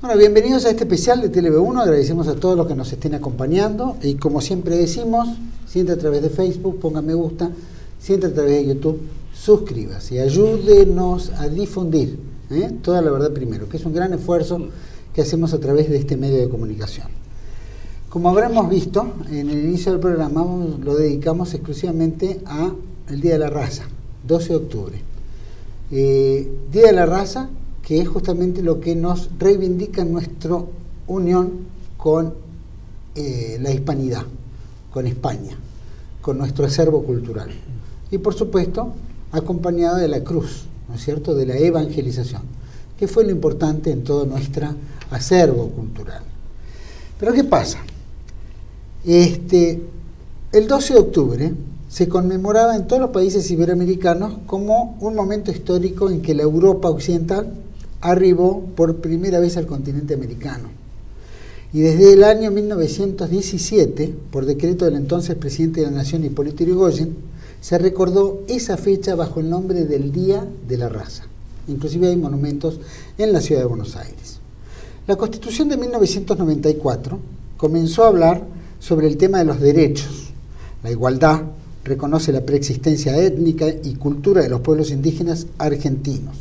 Bueno, bienvenidos a este especial de TLV1, agradecemos a todos los que nos estén acompañando y como siempre decimos, si entra a través de Facebook, ponga me gusta, si entra a través de YouTube, suscríbase y ayúdenos a difundir toda la verdad primero, que es un gran esfuerzo que hacemos a través de este medio de comunicación. Como habremos visto, en el inicio del programa lo dedicamos exclusivamente a el Día de la Raza, 12 de octubre. Día de la Raza, que es justamente lo que nos reivindica nuestra unión con la hispanidad, con España, con nuestro acervo cultural. Y por supuesto, acompañada de la cruz, ¿no es cierto?, de la evangelización, que fue lo importante en todo nuestro acervo cultural. Pero ¿qué pasa? El 12 de octubre se conmemoraba en todos los países iberoamericanos como un momento histórico en que la Europa occidental arribó por primera vez al continente americano. Y desde el año 1917, por decreto del entonces presidente de la Nación, Hipólito Yrigoyen, se recordó esa fecha bajo el nombre del Día de la Raza. Inclusive hay monumentos en la ciudad de Buenos Aires. La Constitución de 1994 comenzó a hablar sobre el tema de los derechos. La igualdad reconoce la preexistencia étnica y cultura de los pueblos indígenas argentinos,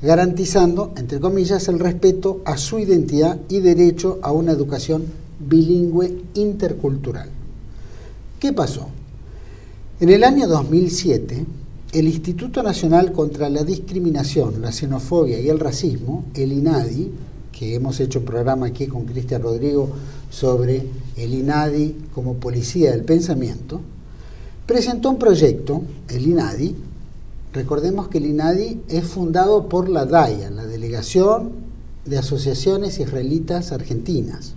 garantizando, entre comillas, el respeto a su identidad y derecho a una educación bilingüe intercultural. ¿Qué pasó? En el año 2007, el Instituto Nacional contra la Discriminación, la Xenofobia y el Racismo, el INADI, que hemos hecho un programa aquí con Cristian Rodrigo sobre el INADI como policía del pensamiento, presentó un proyecto, el INADI. Recordemos que el INADI es fundado por la DAIA, la Delegación de Asociaciones Israelitas Argentinas.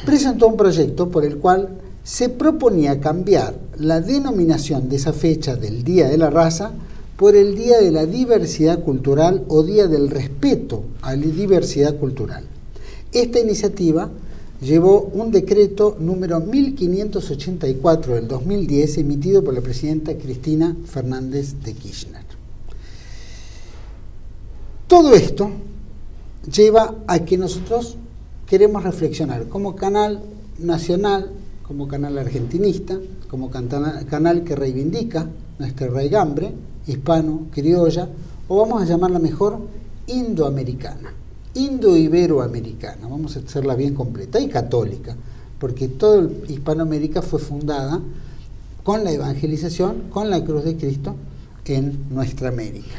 Presentó un proyecto por el cual se proponía cambiar la denominación de esa fecha del Día de la Raza por el Día de la Diversidad Cultural o Día del Respeto a la Diversidad Cultural. Esta iniciativa llevó un decreto número 1584 del 2010 emitido por la presidenta Cristina Fernández de Kirchner. Todo esto lleva a que nosotros queremos reflexionar como canal nacional, como canal argentinista, como canal que reivindica nuestra raigambre hispano, criolla, o vamos a llamarla mejor indoamericana, indo-iberoamericana, vamos a hacerla bien completa, y católica, porque toda Hispanoamérica fue fundada con la evangelización, con la cruz de Cristo en nuestra América.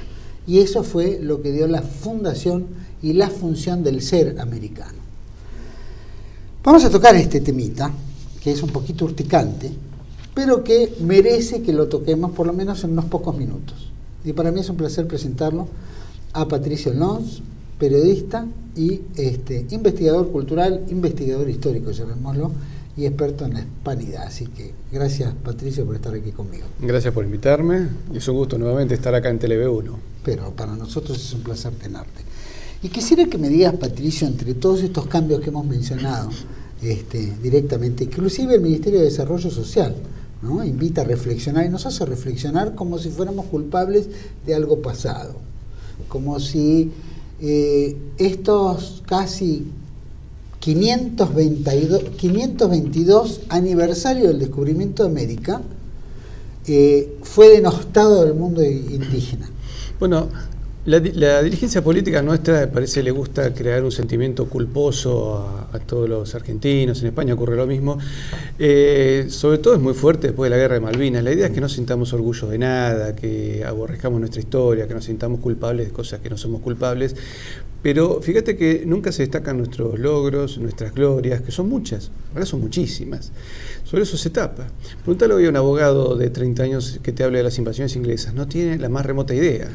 Y eso fue lo que dio la fundación y la función del ser americano. Vamos a tocar este temita, que es un poquito urticante, pero que merece que lo toquemos por lo menos en unos pocos minutos. Y para mí es un placer presentarlo a Patricio Lons, periodista y investigador cultural, investigador histórico, llamémoslo, y experto en la hispanidad. Así que gracias, Patricio, por estar aquí conmigo. Gracias por invitarme, y es un gusto nuevamente estar acá en TLV1. Pero para nosotros es un placer tenerte. Y quisiera que me digas, Patricio, entre todos estos cambios que hemos mencionado directamente, inclusive el Ministerio de Desarrollo Social, ¿no?, invita a reflexionar y nos hace reflexionar como si fuéramos culpables de algo pasado, como si estos casi 522 aniversario del descubrimiento de América fue denostado del mundo indígena. Bueno, la dirigencia política nuestra, me parece, le gusta crear un sentimiento culposo a todos los argentinos. En España ocurre lo mismo. Sobre todo es muy fuerte después de la Guerra de Malvinas. La idea es que no sintamos orgullo de nada, que aborrezcamos nuestra historia, que nos sintamos culpables de cosas que no somos culpables. Pero fíjate que nunca se destacan nuestros logros, nuestras glorias, que son muchas, ahora son muchísimas. Sobre eso se tapa. Pregúntale hoy a un abogado de 30 años que te hable de las invasiones inglesas. No tiene la más remota idea.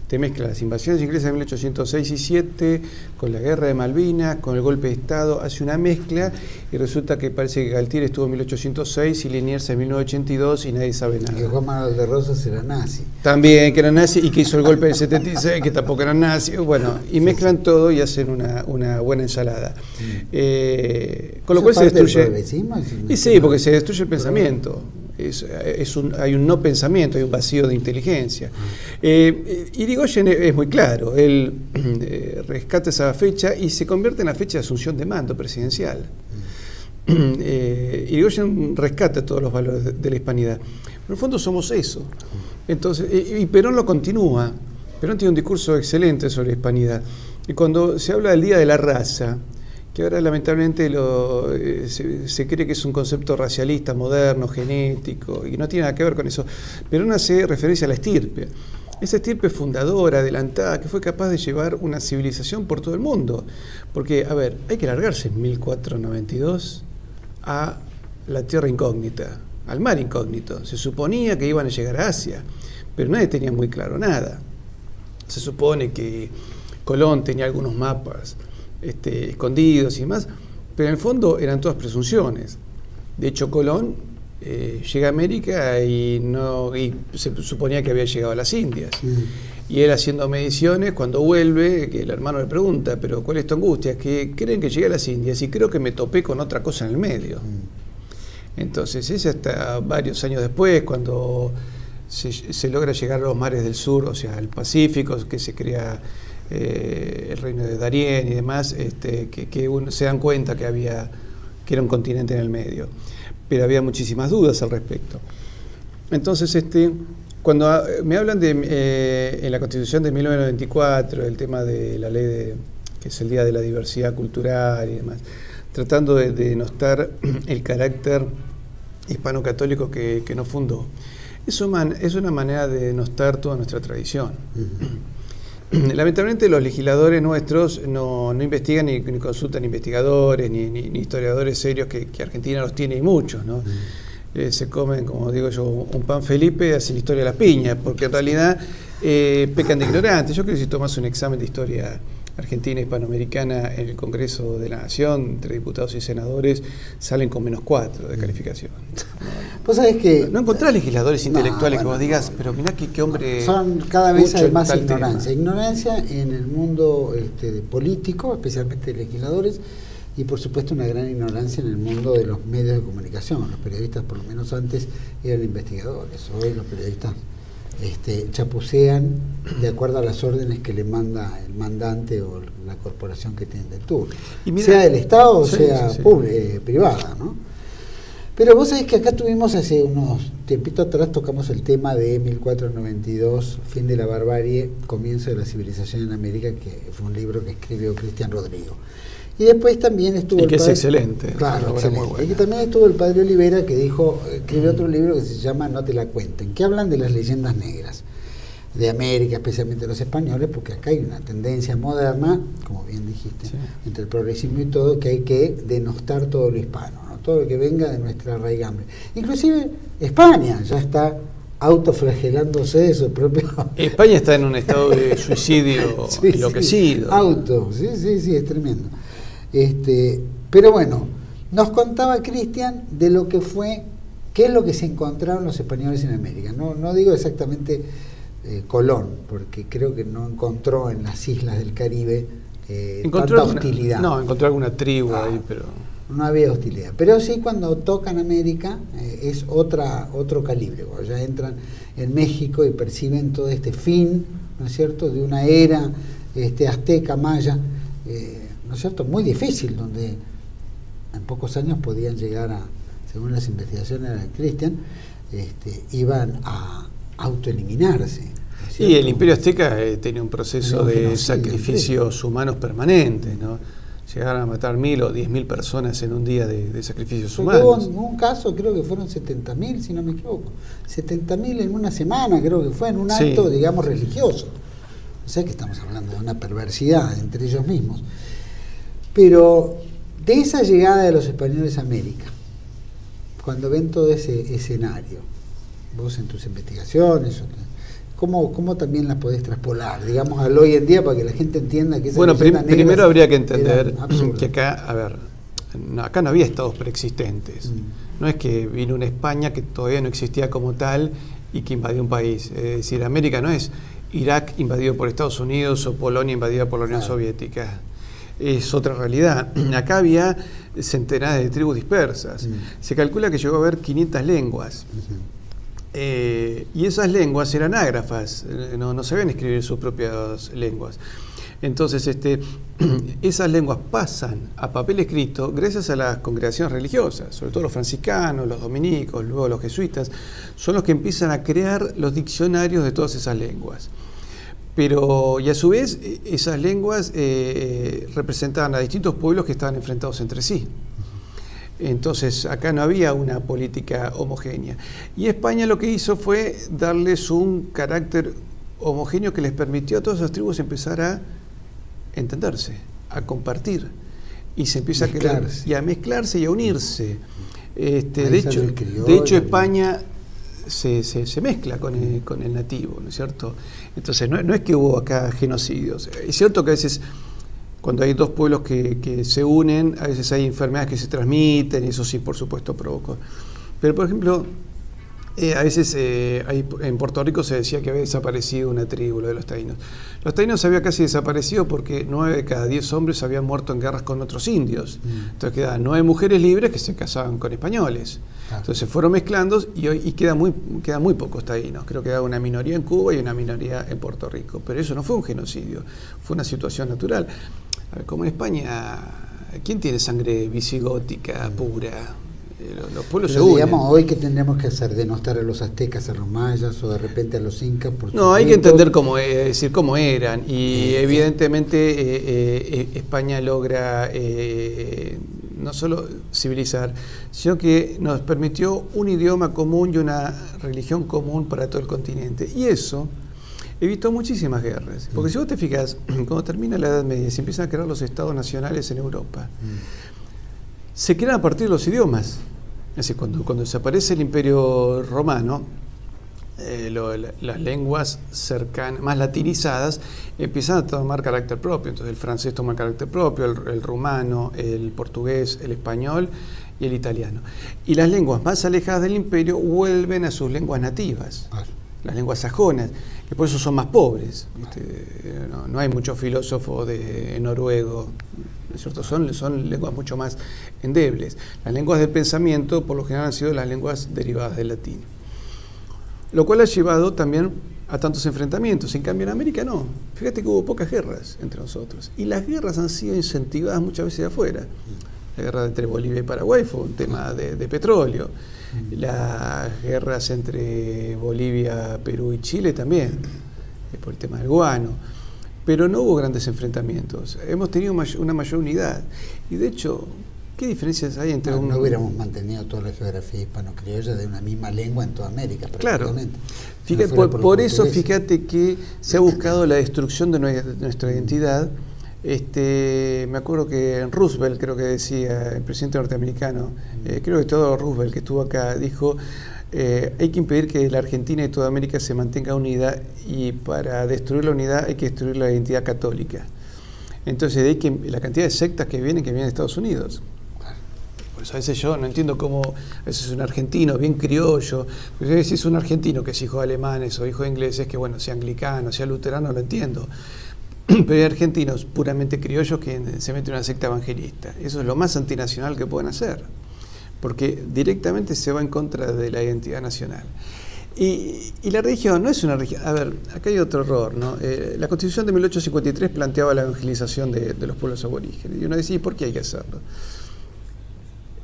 Te mezcla las invasiones inglesas de 1806 y 7 con la guerra de Malvinas, con el golpe de Estado, hace una mezcla y resulta que parece que Galtier estuvo en 1806 y Liniers en 1982 y nadie sabe nada. Que Juan Manuel de Rosas era nazi. También, que era nazi y que hizo el golpe del 76, que tampoco era nazi. Bueno, y mezclan todo y hacen una buena ensalada. Con lo cual se destruye. ¿Del progresismo? Y sí, porque se destruye el pensamiento. hay un no pensamiento, hay un vacío de inteligencia. Irigoyen es muy claro, él rescata esa fecha y se convierte en la fecha de asunción de mando presidencial. Irigoyen rescata todos los valores de la hispanidad. Pero en el fondo somos eso. Entonces, y Perón lo continúa. Perón tiene un discurso excelente sobre la hispanidad. Y cuando se habla del Día de la Raza, que ahora lamentablemente se cree que es un concepto racialista, moderno, genético, y no tiene nada que ver con eso. Perón hace referencia a la estirpe. Esa estirpe fundadora, adelantada, que fue capaz de llevar una civilización por todo el mundo. Porque, a ver, hay que largarse en 1492 a la tierra incógnita, al mar incógnito. Se suponía que iban a llegar a Asia, pero nadie tenía muy claro nada. Se supone que Colón tenía algunos mapas escondidos y demás, pero en el fondo eran todas presunciones. De hecho, Colón llega a América y se suponía que había llegado a las Indias. Y él haciendo mediciones, cuando vuelve, que el hermano le pregunta, pero ¿cuál es tu angustia? Que creen que llegué a las Indias y creo que me topé con otra cosa en el medio. Entonces es hasta varios años después, cuando se logra llegar a los mares del sur, o sea, al Pacífico, que se crea el reino de Darién y demás, que se dan cuenta que era un continente en el medio. Pero había muchísimas dudas al respecto. Entonces, cuando me hablan en la Constitución de 1994, el tema de la ley que es el Día de la Diversidad Cultural y demás, tratando de denostar el carácter hispano-católico que nos fundó, es una manera de denostar toda nuestra tradición. Lamentablemente los legisladores nuestros no investigan ni consultan investigadores ni historiadores serios, que Argentina los tiene y muchos, ¿no? Se comen, como digo yo, un pan Felipe, hacen historia de las piñas, porque en realidad pecan de ignorantes. Yo creo que si tomas un examen de historia argentina y hispanoamericana en el Congreso de la Nación, entre diputados y senadores, salen con -4 de calificación. Vos sabés que no encontrás legisladores intelectuales que vos digas, pero mirá qué hombre. Son cada vez hay más ignorancia. Ignorancia en el mundo político, especialmente de legisladores, y por supuesto una gran ignorancia en el mundo de los medios de comunicación. Los periodistas, por lo menos antes, eran investigadores. Hoy los periodistas chapucean de acuerdo a las órdenes que le manda el mandante o la corporación que tiene el turno, sea del Estado o sea privada, ¿no? Pero vos sabés que acá tuvimos hace unos tiempitos atrás, tocamos el tema de 1492, fin de la barbarie, comienzo de la civilización en América, que fue un libro que escribió Cristian Rodrigo. Y después también estuvo es excelente. Claro, excelente. Y también estuvo el padre Olivera, que escribió otro libro que se llama No te la cuenten, que hablan de las leyendas negras de América, especialmente los españoles, porque acá hay una tendencia moderna, como bien dijiste, entre el progresismo y todo, que hay que denostar todo lo hispano, ¿no? Todo lo que venga de nuestra raigambre. Inclusive España ya está autoflagelándose de su propio... España está en un estado de suicidio enloquecido. Sí, es tremendo. Pero bueno, nos contaba Cristian de lo que fue, qué es lo que se encontraron los españoles en América. No digo exactamente Colón, porque creo que no encontró en las islas del Caribe tanta hostilidad. Encontró alguna tribu ahí, pero... No había hostilidad. Pero sí, cuando tocan América es otro calibre. Cuando ya entran en México y perciben todo este fin, ¿no es cierto?, de una era azteca, maya, ¿no es cierto?, muy difícil, donde en pocos años podían llegar a, según las investigaciones de Cristian, iban a autoeliminarse. Y el Imperio Azteca tenía un proceso de sacrificios humanos permanentes, ¿no? Llegaron a matar 1.000 o 10.000 personas en un día de sacrificios humanos. Hubo un caso, creo que fueron 70.000, si no me equivoco. 70.000 en una semana, creo que fue, en un acto, digamos, religioso. O sea que estamos hablando de una perversidad entre ellos mismos. Pero de esa llegada de los españoles a América, cuando ven todo ese escenario, vos en tus investigaciones, ¿cómo también la podés traspolar, digamos, al hoy en día, para que la gente entienda que esa primero habría que entender que acá no había estados preexistentes. No es que vino una España que todavía no existía como tal y que invadió un país. Es decir, América no es Irak invadido por Estados Unidos o Polonia invadida por la Unión Soviética. es otra realidad. Acá había centenares de tribus dispersas. Se calcula que llegó a haber 500 lenguas. Y esas lenguas eran ágrafas, no sabían escribir sus propias lenguas. Entonces, esas lenguas pasan a papel escrito gracias a las congregaciones religiosas, sobre todo los franciscanos, los dominicos, luego los jesuitas, son los que empiezan a crear los diccionarios de todas esas lenguas. Y a su vez, esas lenguas representaban a distintos pueblos que estaban enfrentados entre sí. Entonces, acá no había una política homogénea. Y España lo que hizo fue darles un carácter homogéneo que les permitió a todas esas tribus empezar a entenderse, a compartir. Y se empieza a crear, y a mezclarse y a unirse. De hecho, España se mezcla con el nativo, ¿no es cierto? Entonces, no es que hubo acá genocidios. Es cierto que a veces, cuando hay dos pueblos que se unen, a veces hay enfermedades que se transmiten, y eso sí, por supuesto, provocó. Pero, por ejemplo, a veces en Puerto Rico se decía que había desaparecido una tribu, lo de los taínos. Los taínos habían casi desaparecido porque 9 de cada 10 hombres habían muerto en guerras con otros indios. Entonces quedaban 9 mujeres libres que se casaban con españoles. Entonces se fueron mezclando y quedan muy pocos taínos. Creo que queda una minoría en Cuba y una minoría en Puerto Rico. Pero eso no fue un genocidio, fue una situación natural. A ver, como en España, ¿quién tiene sangre visigótica pura? Los pueblos se unen. Digamos, hoy, ¿qué tendríamos que hacer? ¿Denostar a los aztecas, a los mayas o de repente a los incas? No, hay que entender cómo eran. Y evidentemente España logra no solo civilizar, sino que nos permitió un idioma común y una religión común para todo el continente. Y eso evitó muchísimas guerras. Porque si vos te fijas, cuando termina la Edad Media, se empiezan a crear los estados nacionales en Europa. Se crean a partir de los idiomas. Es decir, cuando desaparece el Imperio Romano, las lenguas cercanas, más latinizadas, empiezan a tomar carácter propio. Entonces el francés toma carácter propio, el rumano, el portugués, el español y el italiano. Y las lenguas más alejadas del imperio vuelven a sus lenguas nativas, las lenguas sajonas, que por eso son más pobres. No hay muchos filósofos de noruego, ¿no es cierto? Son lenguas mucho más endebles. Las lenguas del pensamiento, por lo general, han sido las lenguas derivadas del latín. Lo cual ha llevado también a tantos enfrentamientos. En cambio, en América no. Fíjate que hubo pocas guerras entre nosotros. Y las guerras han sido incentivadas muchas veces de afuera. La guerra entre Bolivia y Paraguay fue un tema de petróleo. Las guerras entre Bolivia, Perú y Chile también, por el tema del guano. Pero no hubo grandes enfrentamientos. Hemos tenido una mayor unidad. Y de hecho, ¿qué diferencias hay entre no hubiéramos mantenido toda la geografía hispano-criolla de una misma lengua en toda América, prácticamente? Claro. Fíjate, por eso, fíjate que se ha buscado la destrucción de nuestra identidad. Me acuerdo que Roosevelt, creo que decía, el presidente norteamericano, creo que todo Roosevelt que estuvo acá, dijo: hay que impedir que la Argentina y toda América se mantenga unida, y para destruir la unidad hay que destruir la identidad católica. Entonces, de ahí que la cantidad de sectas que vienen de Estados Unidos. Por eso a veces yo no entiendo cómo a veces un argentino bien criollo, porque si es un argentino que es hijo de alemanes o hijo de ingleses, que bueno, sea anglicano, sea luterano, lo entiendo. Pero hay argentinos puramente criollos que se meten en una secta evangelista. Eso es lo más antinacional que pueden hacer, porque directamente se va en contra de la identidad nacional. Y la religión no es una religión. A ver, acá hay otro error, ¿no? La Constitución de 1853 planteaba la evangelización de los pueblos aborígenes. Y uno decía: ¿por qué hay que hacerlo?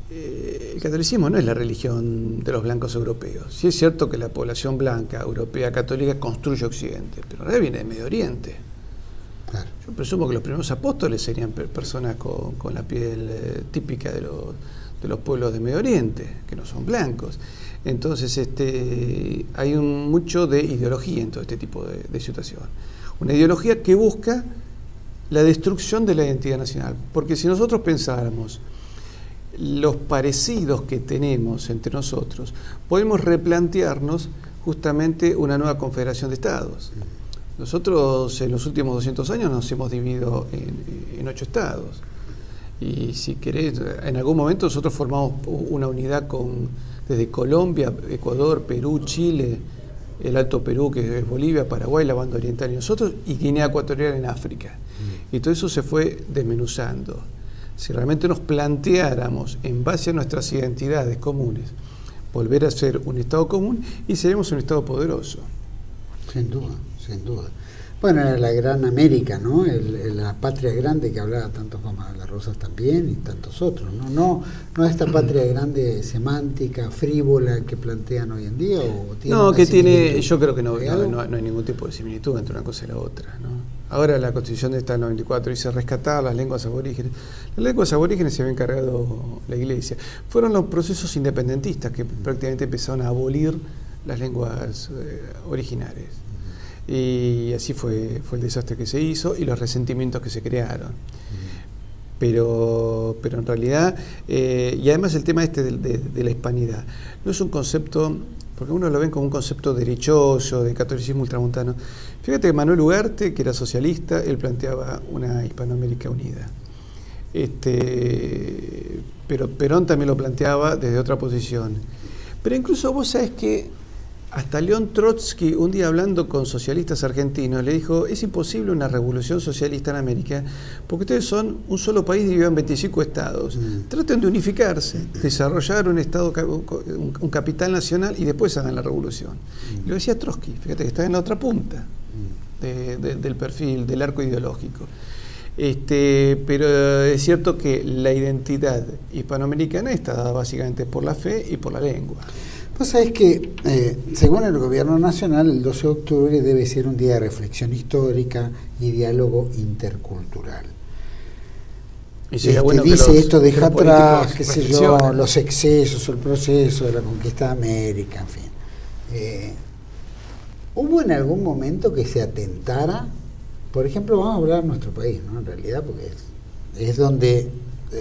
El catolicismo no es la religión de los blancos europeos. Sí es cierto que la población blanca, europea, católica, construye Occidente, pero ahora viene de Medio Oriente. Claro. Yo presumo que los primeros apóstoles serían personas con la piel típica de los pueblos de Medio Oriente, que no son blancos. Entonces hay mucho de ideología en todo este tipo de situación. Una ideología que busca la destrucción de la identidad nacional. Porque si nosotros pensáramos los parecidos que tenemos entre nosotros, podemos replantearnos justamente una nueva confederación de estados. Nosotros en los últimos 200 años nos hemos dividido en 8 estados. Y si querés, en algún momento nosotros formamos una unidad desde Colombia, Ecuador, Perú, Chile, el Alto Perú, que es Bolivia, Paraguay, la banda oriental y nosotros, y Guinea Ecuatorial en África. Y todo eso se fue desmenuzando. Si realmente nos planteáramos, en base a nuestras identidades comunes, volver a ser un Estado común, y seremos un Estado poderoso. Sin duda, sin duda. Bueno, era la gran América, ¿no? La patria grande que hablaba tanto Juan Manuel de Rosas también y tantos otros, ¿no? No esta patria grande semántica, frívola que plantean hoy en día. ¿O no, que tiene, yo creo que no hay ningún tipo de similitud entre una cosa y la otra, ¿no? Ahora la Constitución de esta del 94 dice rescatar las lenguas aborígenes. Las lenguas aborígenes se había encargado la Iglesia. Fueron los procesos independentistas que prácticamente empezaron a abolir las lenguas originarias. Y así fue el desastre que se hizo y los resentimientos que se crearon. Pero en realidad, y además el tema de la hispanidad, no es un concepto, porque uno lo ven como un concepto derechoso, de catolicismo ultramontano. Fíjate que Manuel Ugarte, que era socialista, él planteaba una Hispanoamérica unida. Pero Perón también lo planteaba desde otra posición. Pero incluso vos sabés que hasta León Trotsky, un día hablando con socialistas argentinos, le dijo: es imposible una revolución socialista en América, porque ustedes son un solo país dividido en 25 estados. Traten de unificarse, desarrollar un estado, un capital nacional, y después hagan la revolución. Y lo decía Trotsky, fíjate que está en la otra punta del perfil, del arco ideológico. Pero es cierto que la identidad hispanoamericana está dada básicamente por la fe y por la lengua. Vos sabés que, según el gobierno nacional, el 12 de octubre debe ser un día de reflexión histórica y diálogo intercultural. Y sería bueno que dice los, esto deja atrás, qué sé yo, reflexionen. los excesos, el proceso de la conquista de América, en fin. ¿Hubo en algún momento que se atentara? Por ejemplo, vamos a hablar de nuestro país, ¿no? En realidad, porque es donde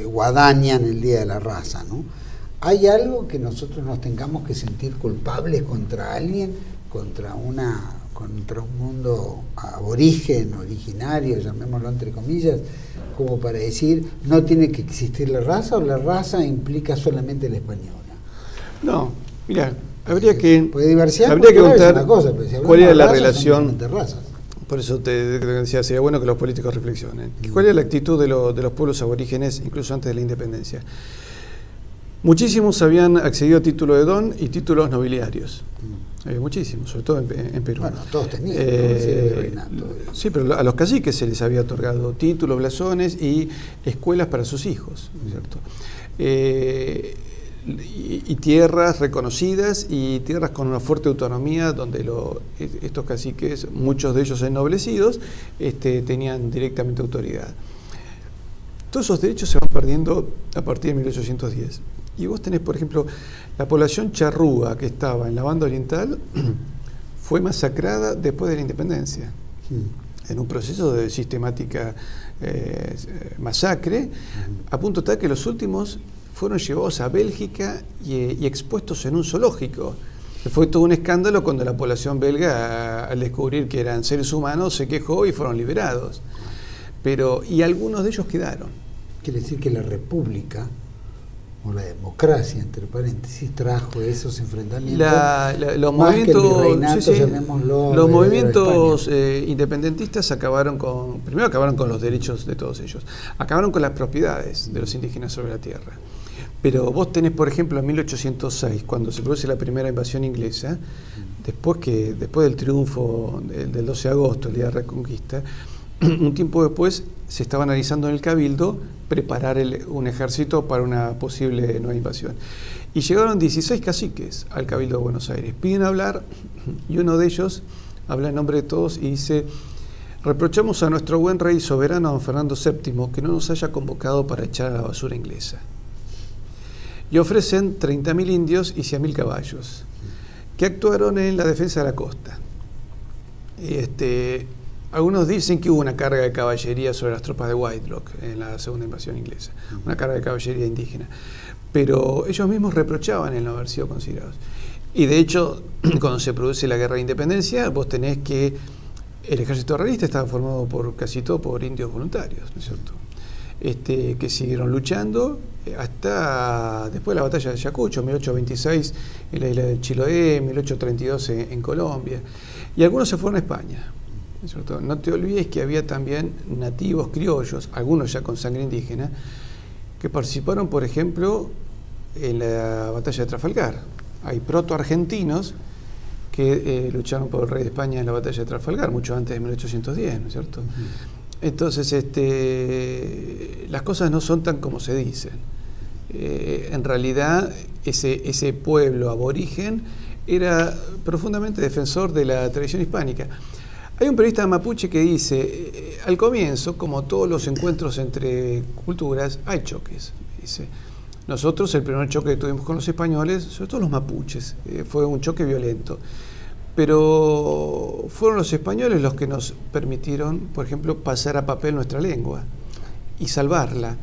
guadañan el Día de la Raza, ¿no? ¿Hay algo que nosotros nos tengamos que sentir culpables contra alguien, contra un mundo aborigen, originario, llamémoslo entre comillas, como para decir no tiene que existir la raza, o la raza implica solamente la española? No, mira, habría que preguntar una cosa, pero si cuál era la razas, relación. Razas. Por eso te decía, sería bueno que los políticos reflexionen. ¿Cuál era la actitud de los pueblos aborígenes, incluso antes de la independencia? Muchísimos habían accedido a título de don y títulos nobiliarios. Muchísimos, sobre todo en Perú. Bueno, todos tenían. Sí, pero a los caciques se les había otorgado títulos, blasones y escuelas para sus hijos, ¿no es cierto? Y tierras reconocidas y tierras con una fuerte autonomía donde estos caciques, muchos de ellos ennoblecidos, tenían directamente autoridad. Todos esos derechos se van perdiendo a partir de 1810. Y vos tenés, por ejemplo, la población charrúa que estaba en la banda oriental fue masacrada después de la independencia, en un proceso de sistemática masacre, a punto tal que los últimos fueron llevados a Bélgica y expuestos en un zoológico. Fue todo un escándalo cuando la población belga, al descubrir que eran seres humanos, se quejó y fueron liberados. Y algunos de ellos quedaron. Quiere decir que la República, o la democracia, entre paréntesis, trajo esos enfrentamientos. Los movimientos España. Independentistas primero acabaron con los derechos de todos ellos, acabaron con las propiedades de los indígenas sobre la tierra. Pero vos tenés, por ejemplo, en 1806, cuando se produce la primera invasión inglesa, después del triunfo del 12 de agosto, el día de la Reconquista, un tiempo después se estaba analizando en el Cabildo preparar un ejército para una posible nueva invasión. Y llegaron 16 caciques al Cabildo de Buenos Aires. Piden hablar y uno de ellos habla en nombre de todos y dice: reprochamos a nuestro buen rey soberano don Fernando VII que no nos haya convocado para echar a la basura inglesa. Y ofrecen 30.000 indios y 100.000 caballos que actuaron en la defensa de la costa. Algunos dicen que hubo una carga de caballería sobre las tropas de Whitelock en la segunda invasión inglesa, una carga de caballería indígena, pero ellos mismos reprochaban el no haber sido considerados. Y de hecho, cuando se produce la guerra de independencia, vos tenés que el ejército realista estaba formado casi todo por indios voluntarios, ¿no es cierto? Que siguieron luchando hasta después de la batalla de Ayacucho, 1826 en la isla del Chiloé, 1832 en Colombia, y algunos se fueron a España. ¿no es cierto? No te olvides que había también nativos criollos, algunos ya con sangre indígena, que participaron, por ejemplo, en la batalla de Trafalgar. Hay proto-argentinos que lucharon por el rey de España en la batalla de Trafalgar, mucho antes de 1810, ¿no es cierto? Entonces, las cosas no son tan como se dicen. En realidad, ese pueblo aborigen era profundamente defensor de la tradición hispánica. Hay un periodista mapuche que dice, al comienzo, como todos los encuentros entre culturas, hay choques. Dice, nosotros el primer choque que tuvimos con los españoles, sobre todo los mapuches, fue un choque violento. Pero fueron los españoles los que nos permitieron, por ejemplo, pasar a papel nuestra lengua y salvarla.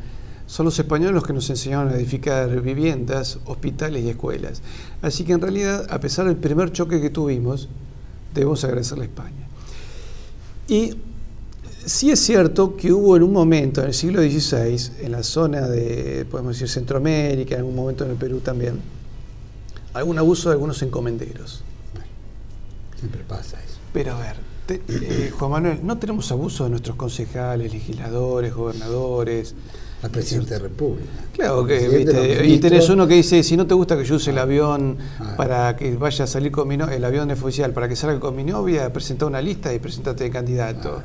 Son los españoles los que nos enseñaron a edificar viviendas, hospitales y escuelas. Así que en realidad, a pesar del primer choque que tuvimos, debemos agradecerle a España. Y sí es cierto que hubo en un momento, en el siglo XVI, en la zona de, podemos decir, Centroamérica, en algún momento en el Perú también, algún abuso de algunos encomenderos. Siempre pasa eso. Pero a ver, Juan Manuel, no tenemos abuso de nuestros concejales, legisladores, gobernadores. Al presidente de la República. Claro, y tenés uno que dice, si no te gusta que yo use el avión para que vaya a salir con el avión oficial, para que salga con mi novia, presenta una lista y presentate de candidato.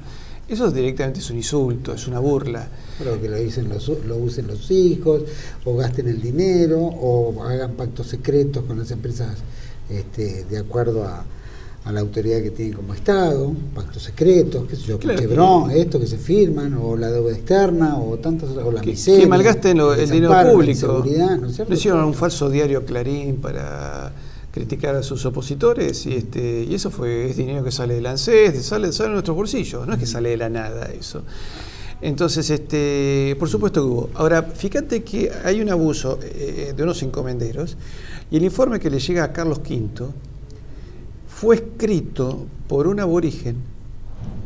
Eso directamente es un insulto, es una burla. Pero que lo usen los hijos, o gasten el dinero, o hagan pactos secretos con las empresas de acuerdo a la autoridad que tienen como Estado, pactos secretos, qué sé yo, claro, Chevron, esto que se firman, o la deuda externa, o tantas, o la miseria. Que malgasten el dinero público. ¿No es cierto? Le hicieron un falso diario Clarín para criticar a sus opositores, y eso es dinero que sale del ANSES, sale de nuestros bolsillos, no es que sale de la nada eso. Entonces, por supuesto que hubo. Ahora, fíjate que hay un abuso de unos encomenderos, y el informe que le llega a Carlos V fue escrito por un aborigen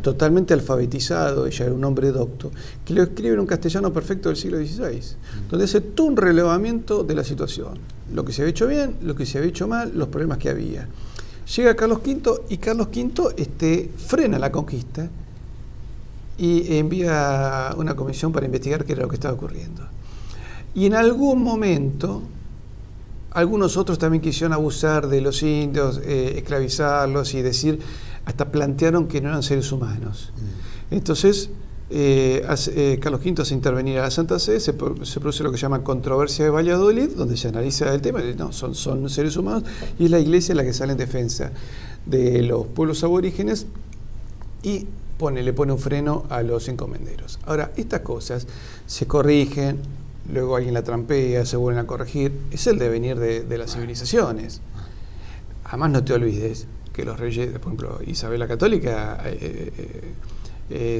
totalmente alfabetizado, ella era un hombre docto, que lo escribe en un castellano perfecto del siglo XVI, donde hace todo un relevamiento de la situación, lo que se había hecho bien, lo que se había hecho mal, los problemas que había. Llega Carlos V y Carlos V frena la conquista y envía una comisión para investigar qué era lo que estaba ocurriendo. Y en algún momento algunos otros también quisieron abusar de los indios, esclavizarlos y decir, hasta plantearon que no eran seres humanos. Entonces, Carlos V hace intervenir a la Santa Sede, se produce lo que se llama controversia de Valladolid, donde se analiza el tema, no, son seres humanos, y es la Iglesia la que sale en defensa de los pueblos aborígenes y le pone un freno a los encomenderos. Ahora, estas cosas se corrigen, luego alguien la trampea, se vuelven a corregir. Es el devenir de las civilizaciones. Además, no te olvides que los reyes, por ejemplo, Isabel la Católica,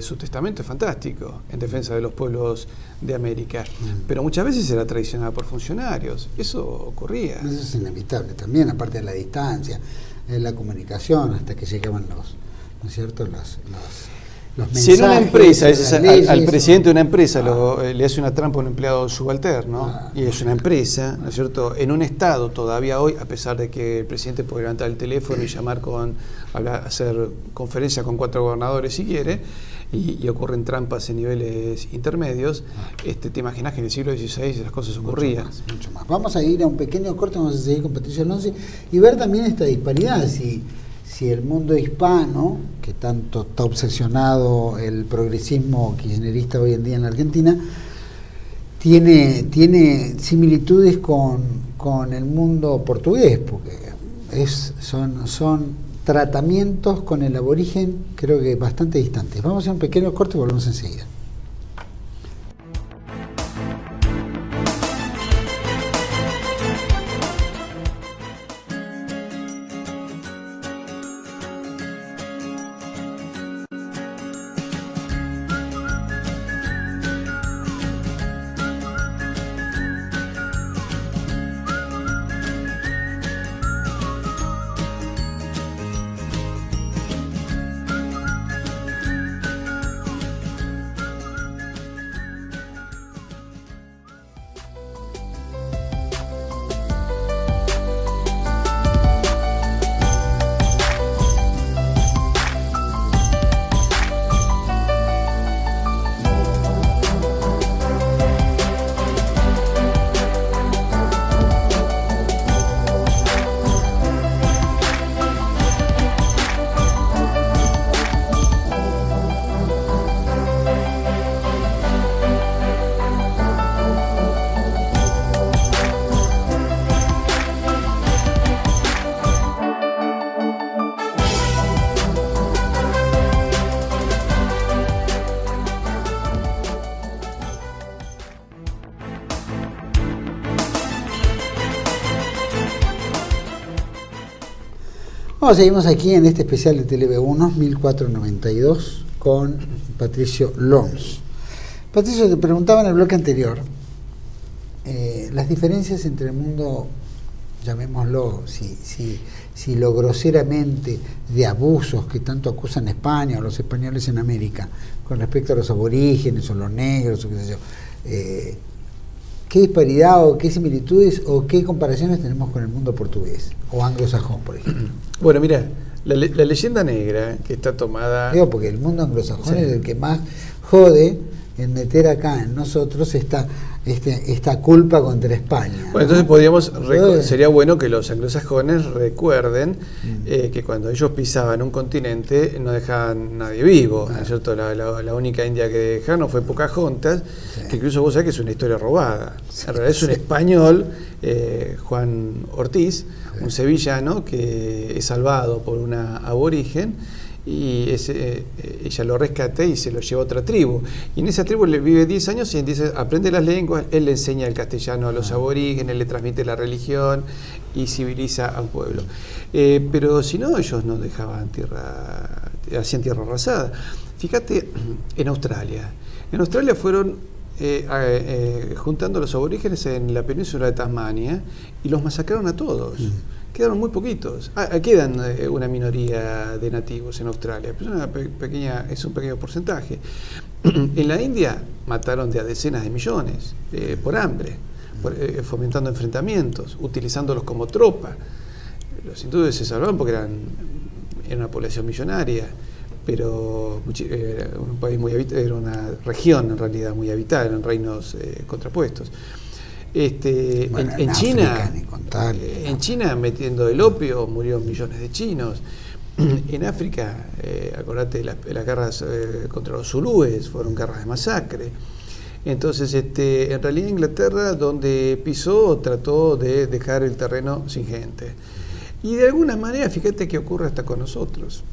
su testamento es fantástico en defensa de los pueblos de América, pero muchas veces era traicionada por funcionarios. Eso ocurría. Eso es inevitable también, aparte de la distancia, la comunicación, hasta que llegaban ¿no es cierto? Los mensajes, si en una empresa, al presidente de una empresa le hace una trampa a un empleado subalterno, y es una empresa, ¿no es cierto? En un Estado todavía hoy, a pesar de que el presidente puede levantar el teléfono y llamar hacer conferencia con 4 gobernadores si quiere, y ocurren trampas en niveles intermedios, te imaginas que en el siglo XVI las cosas ocurrían. Mucho más. Vamos a ir a un pequeño corte, vamos a seguir con Patricio Alonso y ver también esta disparidad, si el mundo hispano, que tanto está obsesionado el progresismo kirchnerista hoy en día en la Argentina, tiene similitudes con el mundo portugués, porque son tratamientos con el aborigen, creo que bastante distantes. Vamos a hacer un pequeño corte y volvemos enseguida. Bueno, seguimos aquí en este especial de TV1 1492 con Patricio Loms. Patricio, te preguntaba en el bloque anterior las diferencias entre el mundo, llamémoslo, si lo groseramente, de abusos que tanto acusan España o los españoles en América con respecto a los aborígenes o los negros o qué sé yo. ¿Qué disparidad o qué similitudes o qué comparaciones tenemos con el mundo portugués o anglosajón, por ejemplo? Bueno, mira, la leyenda negra que está tomada... Digo, porque el mundo anglosajón sí. es el que más jode en meter acá en nosotros esta culpa contra España. Bueno, entonces sería bueno que los anglosajones recuerden que cuando ellos pisaban un continente no dejaban nadie vivo, ¿no es cierto? La única india que dejaron fue Pocahontas, sí. Que incluso vos sabés que es una historia robada. Sí, en realidad es un español, Juan Ortiz, sí. Un sevillano que es salvado por una aborigen, y ella lo rescata y se lo lleva a otra tribu, y en esa tribu le vive 10 años y en 10 años aprende las lenguas, él le enseña el castellano a los aborígenes, le transmite la religión y civiliza a un pueblo, pero si no, ellos no dejaban tierra, hacían tierra arrasada. Fíjate, en Australia fueron juntando a los aborígenes en la península de Tasmania y los masacraron a todos. Quedaron muy poquitos. Quedan una minoría de nativos en Australia, pero es un pequeño porcentaje. En la India mataron de a decenas de millones por hambre, fomentando enfrentamientos, utilizándolos como tropa. Los hindúes se salvaron porque eran una población millonaria, pero un país muy era una región en realidad muy habitada, eran reinos contrapuestos. Bueno, en China, en China, metiendo el opio, murieron millones de chinos. En África, acordate, las guerras contra los zulúes fueron guerras de masacre. Entonces, en realidad Inglaterra, donde pisó, trató de dejar el terreno sin gente. Y de alguna manera, fíjate que ocurre hasta con nosotros.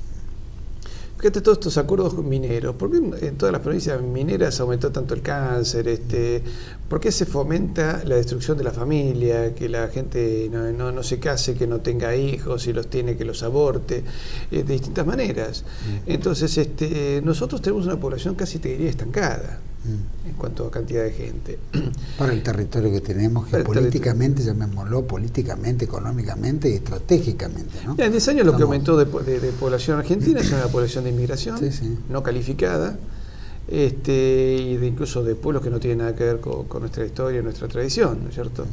Fíjate todos estos acuerdos mineros. ¿Por qué en todas las provincias mineras aumentó tanto el cáncer? ¿Por qué se fomenta la destrucción de la familia? Que la gente no se case, que no tenga hijos, si los tiene, que los aborte, de distintas maneras. Entonces, nosotros tenemos una población casi, te diría, estancada en cuanto a cantidad de gente. Para el territorio que tenemos, políticamente, llamémoslo, políticamente, económicamente y estratégicamente, ¿no? En 10 años lo que aumentó de población argentina es una población de inmigración, sí. No calificada, y incluso de pueblos que no tienen nada que ver con nuestra historia, nuestra tradición, ¿no es cierto?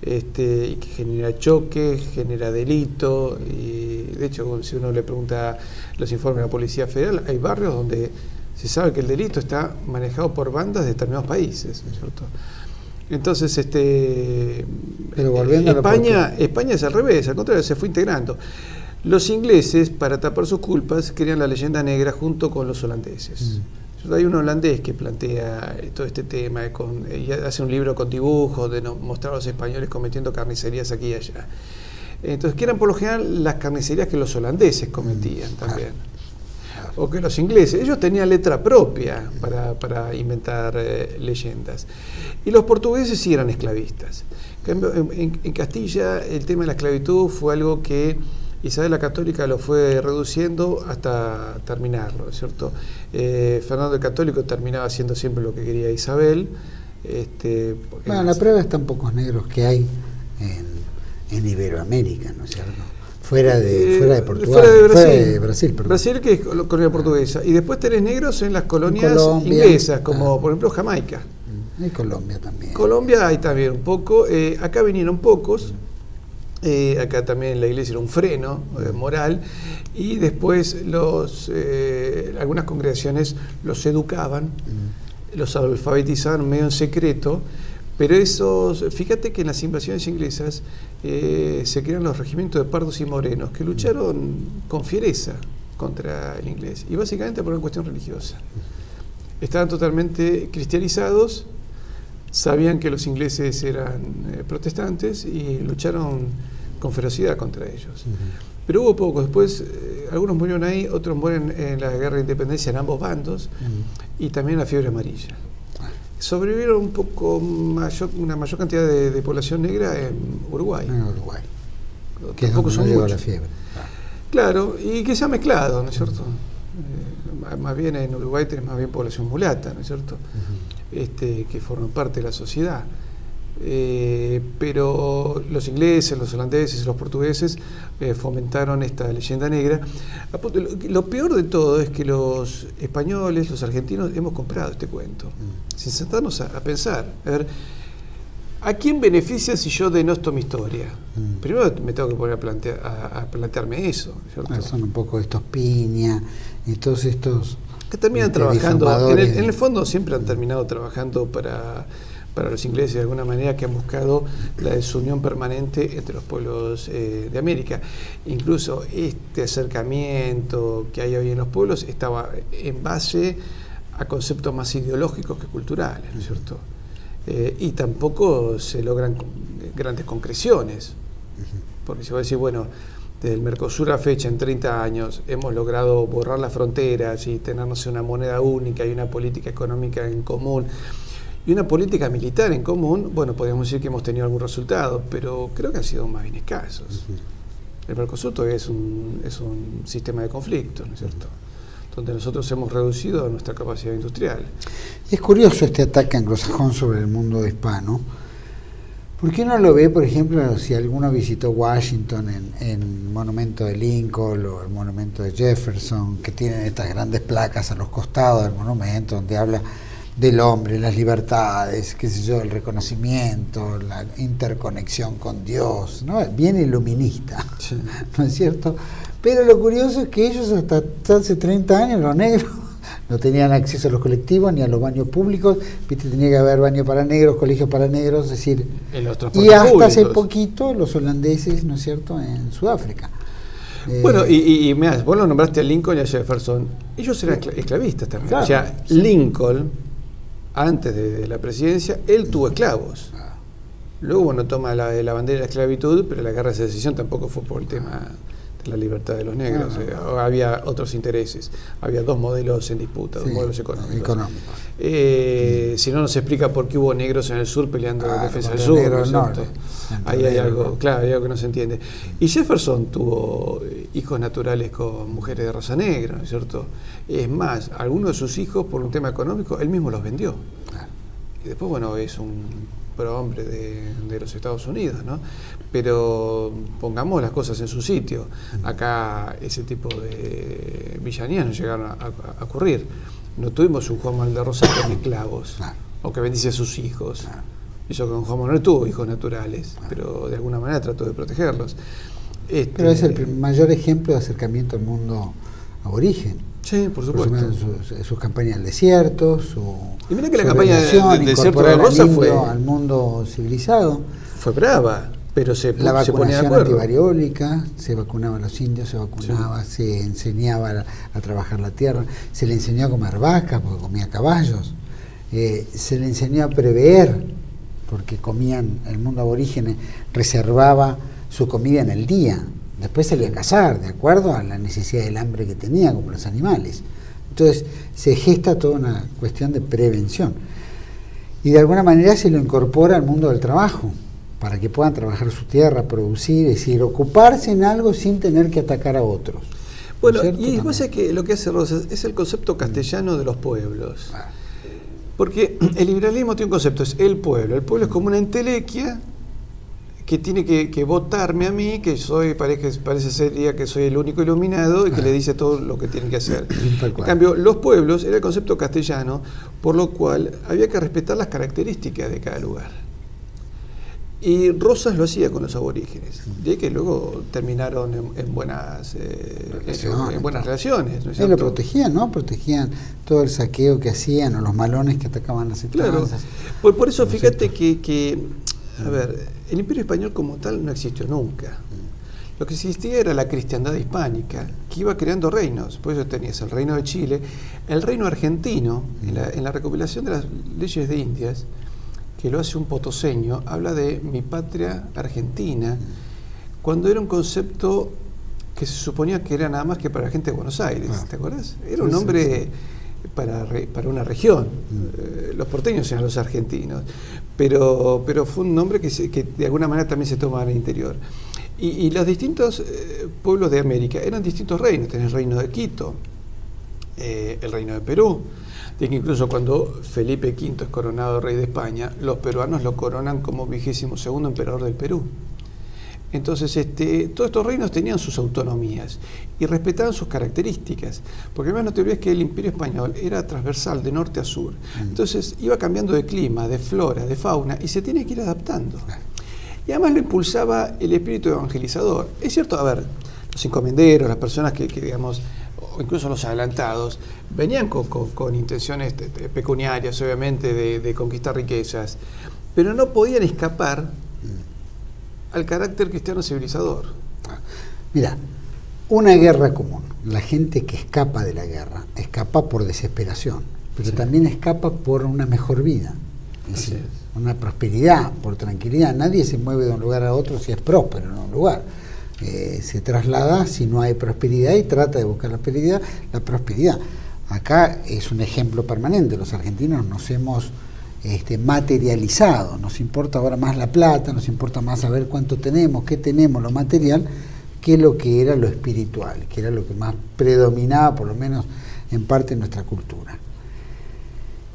Y que genera choque, genera delito, y de hecho, si uno le pregunta los informes de la Policía Federal, hay barrios donde se sabe que el delito está manejado por bandas de determinados países, ¿no es cierto? Entonces, pero volviendo España es al revés, al contrario, se fue integrando. Los ingleses, para tapar sus culpas, crean la leyenda negra junto con los holandeses. Hay un holandés que plantea todo este tema, y hace un libro con dibujos de mostrar a los españoles cometiendo carnicerías aquí y allá. Entonces, que eran por lo general las carnicerías que los holandeses cometían también. O que los ingleses, ellos tenían letra propia para inventar leyendas. Y los portugueses sí eran esclavistas. En Castilla el tema de la esclavitud fue algo que Isabel la Católica lo fue reduciendo hasta terminarlo, ¿cierto? Fernando el Católico terminaba haciendo siempre lo que quería Isabel. Bueno, la prueba es tan pocos negros que hay en Iberoamérica, ¿no es cierto? Fuera de Portugal, fuera de Brasil, perdón. Brasil, que es colonia portuguesa. Y después tenés negros en las colonias inglesas, como por ejemplo Jamaica. Y Colombia también. Colombia hay también un poco. Acá vinieron pocos. Acá también la iglesia era un freno moral. Y después algunas congregaciones los educaban, los alfabetizaban medio en secreto. Pero fíjate que en las invasiones inglesas se crearon los regimientos de pardos y morenos que lucharon con fiereza contra el inglés, y básicamente por una cuestión religiosa. Estaban totalmente cristianizados, sabían que los ingleses eran protestantes y lucharon con ferocidad contra ellos. Pero hubo pocos, después algunos murieron ahí, otros mueren en la guerra de independencia en ambos bandos, y también la fiebre amarilla. Sobrevivieron una mayor cantidad de población negra en Uruguay. Que es donde no llegó la fiebre. Claro, y que se ha mezclado, ¿no es cierto? Más bien en Uruguay tenés más bien población mulata, ¿no es cierto? Que forman parte de la sociedad. Pero los ingleses, los holandeses y los portugueses fomentaron esta leyenda negra. Lo peor de todo es que los españoles, los argentinos, hemos comprado este cuento, sin sentarnos a pensar, a ver, ¿a quién beneficia si yo denosto mi historia? Primero me tengo que poner a plantearme eso, ¿cierto? Son un poco estos Piña y todos estos que terminan trabajando, en el fondo siempre han terminado trabajando para los ingleses de alguna manera, que han buscado la desunión permanente entre los pueblos de América. Incluso este acercamiento que hay hoy en los pueblos estaba en base a conceptos más ideológicos que culturales, ¿no es cierto? Y tampoco se logran grandes concreciones, porque se va a decir, bueno, desde el Mercosur a fecha, en 30 años, hemos logrado borrar las fronteras y tener, no sé, una moneda única y una política económica en común y una política militar en común. Bueno, podríamos decir que hemos tenido algún resultado, pero creo que han sido más bien escasos. El Mercosur todavía es un sistema de conflicto, ¿no es cierto?, donde nosotros hemos reducido nuestra capacidad industrial. Es curioso este ataque anglosajón sobre el mundo hispano, porque uno lo ve, por ejemplo, si alguno visitó Washington en el monumento de Lincoln o el monumento de Jefferson, que tienen estas grandes placas a los costados del monumento, donde habla del hombre, las libertades, qué sé yo, el reconocimiento, la interconexión con Dios, ¿no? Bien iluminista, sí. ¿No es cierto? Pero lo curioso es que ellos hasta hace 30 años, los negros, no tenían acceso a los colectivos ni a los baños públicos, ¿viste? Tenía que haber baños para negros, colegios para negros, es decir, y hasta públicos. Hace poquito los holandeses, ¿no es cierto?, en Sudáfrica. Bueno, y mirá, vos lo nombraste a Lincoln y a Jefferson, ellos eran esclavistas también. Claro, o sea, sí. Lincoln, antes de la presidencia, él tuvo esclavos. Luego, bueno, toma la bandera de la esclavitud, pero la guerra de secesión tampoco fue por el tema de la libertad de los negros. Había otros intereses. Había dos modelos en disputa, dos modelos económicos. Si no, nos explica por qué hubo negros en el sur peleando en defensa del sur. ¿No? Ahí hay algo, claro, hay algo que no se entiende. Y Jefferson tuvo hijos naturales con mujeres de raza negra, ¿no es cierto? Es más, algunos de sus hijos, por un tema económico, él mismo los vendió. Y después, bueno, es un prohombre de los Estados Unidos, ¿no? Pero pongamos las cosas en su sitio. Acá ese tipo de villanías no llegaron a ocurrir. No tuvimos un Juan Manuel de Rosas con esclavos, o que bendice a sus hijos. Eso con Juan Manuel tuvo hijos naturales, pero de alguna manera trató de protegerlos. Pero es el mayor ejemplo de acercamiento al mundo aborigen. Sí, por supuesto. Sus campañas al desierto, y mira que la campaña del desierto de Rosa fue al mundo civilizado. Fue brava, pero la vacunación antivariólica, se vacunaban los indios, se vacunaba, se enseñaba a trabajar la tierra, se le enseñó a comer vacas porque comía caballos, se le enseñó a prever porque comían, el mundo aborigen reservaba su comida en el día. Después salía a cazar, de acuerdo a la necesidad del hambre que tenía, como los animales. Entonces, se gesta toda una cuestión de prevención. Y de alguna manera se lo incorpora al mundo del trabajo, para que puedan trabajar su tierra, producir, es decir, ocuparse en algo sin tener que atacar a otros. Bueno, y vos sabés que lo que hace Rosas es el concepto castellano de los pueblos. Porque el liberalismo tiene un concepto, es el pueblo. El pueblo es como una entelequia que tiene que votarme a mí, que soy, parece ser que soy el único iluminado y que le dice todo lo que tienen que hacer. En cambio, los pueblos era el concepto castellano, por lo cual había que respetar las características de cada lugar. Y Rosas lo hacía con los aborígenes, de que luego terminaron en buenas relaciones. ¿No es cierto? Lo protegían, ¿no? Protegían todo el saqueo que hacían o los malones que atacaban las estancias. Claro. Por eso fíjate que a ver, el Imperio Español como tal no existió nunca. Lo que existía era la cristiandad hispánica, que iba creando reinos. Por eso tenías el reino de Chile, el reino argentino, en la recopilación de las leyes de Indias, que lo hace un potoseño, habla de mi patria argentina, cuando era un concepto que se suponía que era nada más que para la gente de Buenos Aires, ¿te acuerdas? Era un nombre para una región. Los porteños eran los argentinos, pero fue un nombre que de alguna manera también se toma al interior. Y los distintos pueblos de América eran distintos reinos. Tenés el reino de Quito, el reino de Perú, de que incluso cuando Felipe V es coronado rey de España, los peruanos lo coronan como 22º emperador del Perú. Entonces, todos estos reinos tenían sus autonomías y respetaban sus características, porque además no te olvides que el Imperio Español era transversal de norte a sur. Entonces iba cambiando de clima, de flora, de fauna, y se tiene que ir adaptando. Y además lo impulsaba el espíritu evangelizador. Es cierto, a ver, los encomenderos, las personas que digamos, o incluso los adelantados, venían con intenciones pecuniarias, obviamente, de conquistar riquezas, pero no podían escapar al carácter cristiano civilizador. Mira, una guerra común, la gente que escapa de la guerra, escapa por desesperación, pero también escapa por una mejor vida, es decir, una prosperidad, por tranquilidad. Nadie se mueve de un lugar a otro si es próspero en un lugar. Se traslada si no hay prosperidad y trata de buscar la prosperidad. Acá es un ejemplo permanente. Los argentinos nos hemos materializado, nos importa ahora más la plata, nos importa más saber cuánto tenemos, qué tenemos, lo material, que lo que era lo espiritual, que era lo que más predominaba, por lo menos en parte de nuestra cultura.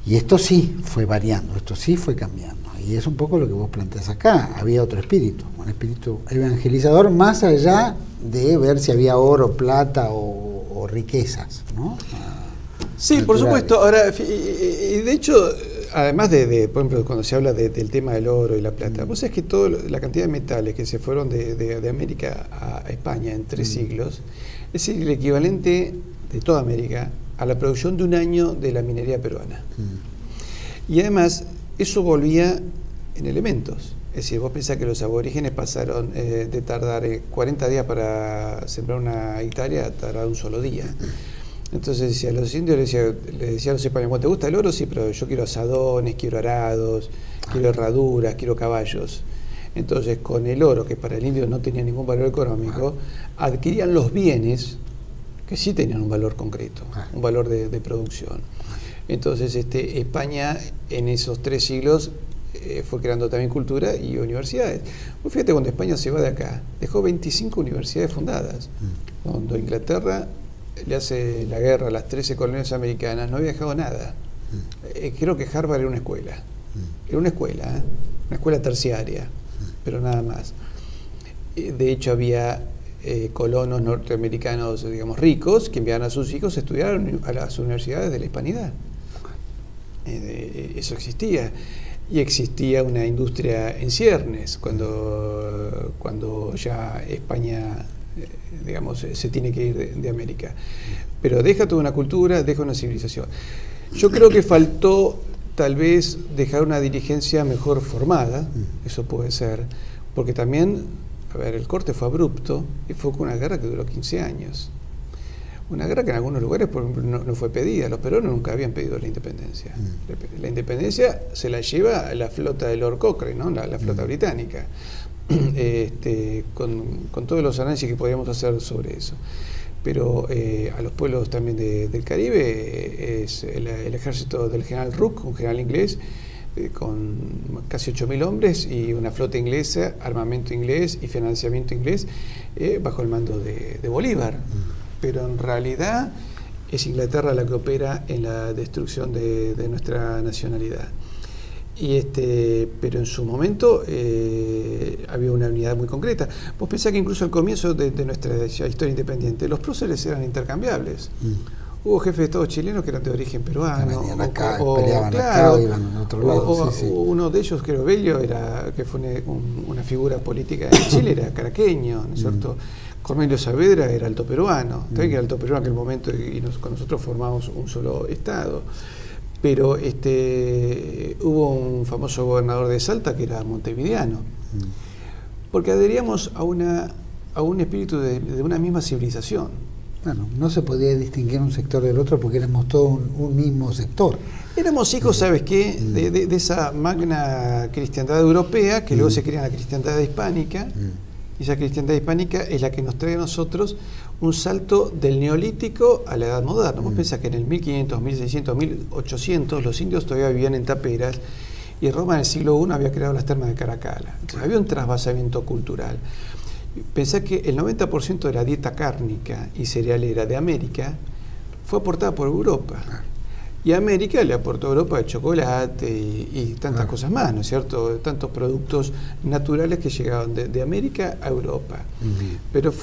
Y esto sí fue variando, esto sí fue cambiando, y es un poco lo que vos planteás acá. Había otro espíritu, un espíritu evangelizador, más allá de ver si había oro, plata o riquezas, ¿no? Sí, por supuesto. Ahora, y de hecho, además por ejemplo, cuando se habla del tema del oro y la plata, vos sabés que toda la cantidad de metales que se fueron de América a España en 3 siglos, es decir, el equivalente de toda América a la producción de un año de la minería peruana. Y además, eso volvía en elementos. Es decir, vos pensás que los aborígenes pasaron de tardar 40 días para sembrar una hectárea a tardar un solo día. Entonces, a los indios les decía a los españoles: ¿te gusta el oro? Sí, pero yo quiero asadones, quiero arados, quiero herraduras, quiero caballos. Entonces, con el oro, que para el indio no tenía ningún valor económico, adquirían los bienes que sí tenían un valor concreto, un valor de producción. Entonces, España en esos 3 siglos fue creando también cultura y universidades. Pues fíjate, cuando España se va de acá, dejó 25 universidades fundadas. Cuando Inglaterra le hace la guerra a las 13 colonias americanas, no había dejado nada. Creo que Harvard era una escuela. Era una escuela terciaria, pero nada más. De hecho, había colonos norteamericanos, digamos, ricos, que enviaban a sus hijos a estudiar a las universidades de la hispanidad. Eso existía. Y existía una industria en ciernes cuando ya España, digamos, se tiene que ir de América. Pero deja toda una cultura, deja una civilización. Yo creo que faltó tal vez dejar una dirigencia mejor formada, eso puede ser, porque también, a ver, el corte fue abrupto y fue con una guerra que duró 15 años. Una guerra que en algunos lugares, por ejemplo, no fue pedida. Los peruanos nunca habían pedido la independencia. La independencia se la lleva la flota de Lord Cochrane, ¿no? la flota británica, con todos los análisis que podíamos hacer sobre eso. Pero a los pueblos también del Caribe, es el ejército del general Rooke, un general inglés, con casi 8.000 hombres y una flota inglesa, armamento inglés y financiamiento inglés, bajo el mando de Bolívar. Pero en realidad es Inglaterra la que opera en la destrucción de nuestra nacionalidad. Pero en su momento había una unidad muy concreta. Vos pensás que incluso al comienzo de nuestra historia independiente, los próceres eran intercambiables. Hubo jefes de Estado chilenos que eran de origen peruano. Peleaban acá, iban a otro lado. Uno de ellos, creo, Bello, que fue una figura política en Chile, era caraqueño, ¿no es cierto? Cornelio Saavedra era alto peruano, también que era alto peruano en aquel momento y con nosotros formamos un solo estado. Pero hubo un famoso gobernador de Salta que era montevideano, porque adheríamos a un espíritu de una misma civilización. Bueno, no se podía distinguir un sector del otro porque éramos todos un mismo sector. Éramos hijos, ¿sabes qué? De esa magna cristiandad europea que luego se crea la cristiandad hispánica. Y esa cristiandad hispánica es la que nos trae a nosotros un salto del neolítico a la edad moderna. Vos pensás que en el 1500, 1600, 1800 los indios todavía vivían en taperas y Roma en el siglo I había creado las termas de Caracalla. Entonces había un trasvasamiento cultural. Pensá que el 90% de la dieta cárnica y cerealera de América fue aportada por Europa. Y América le aportó a Europa el chocolate y tantas cosas más, ¿no es cierto? Tantos productos naturales que llegaban de América a Europa. Pero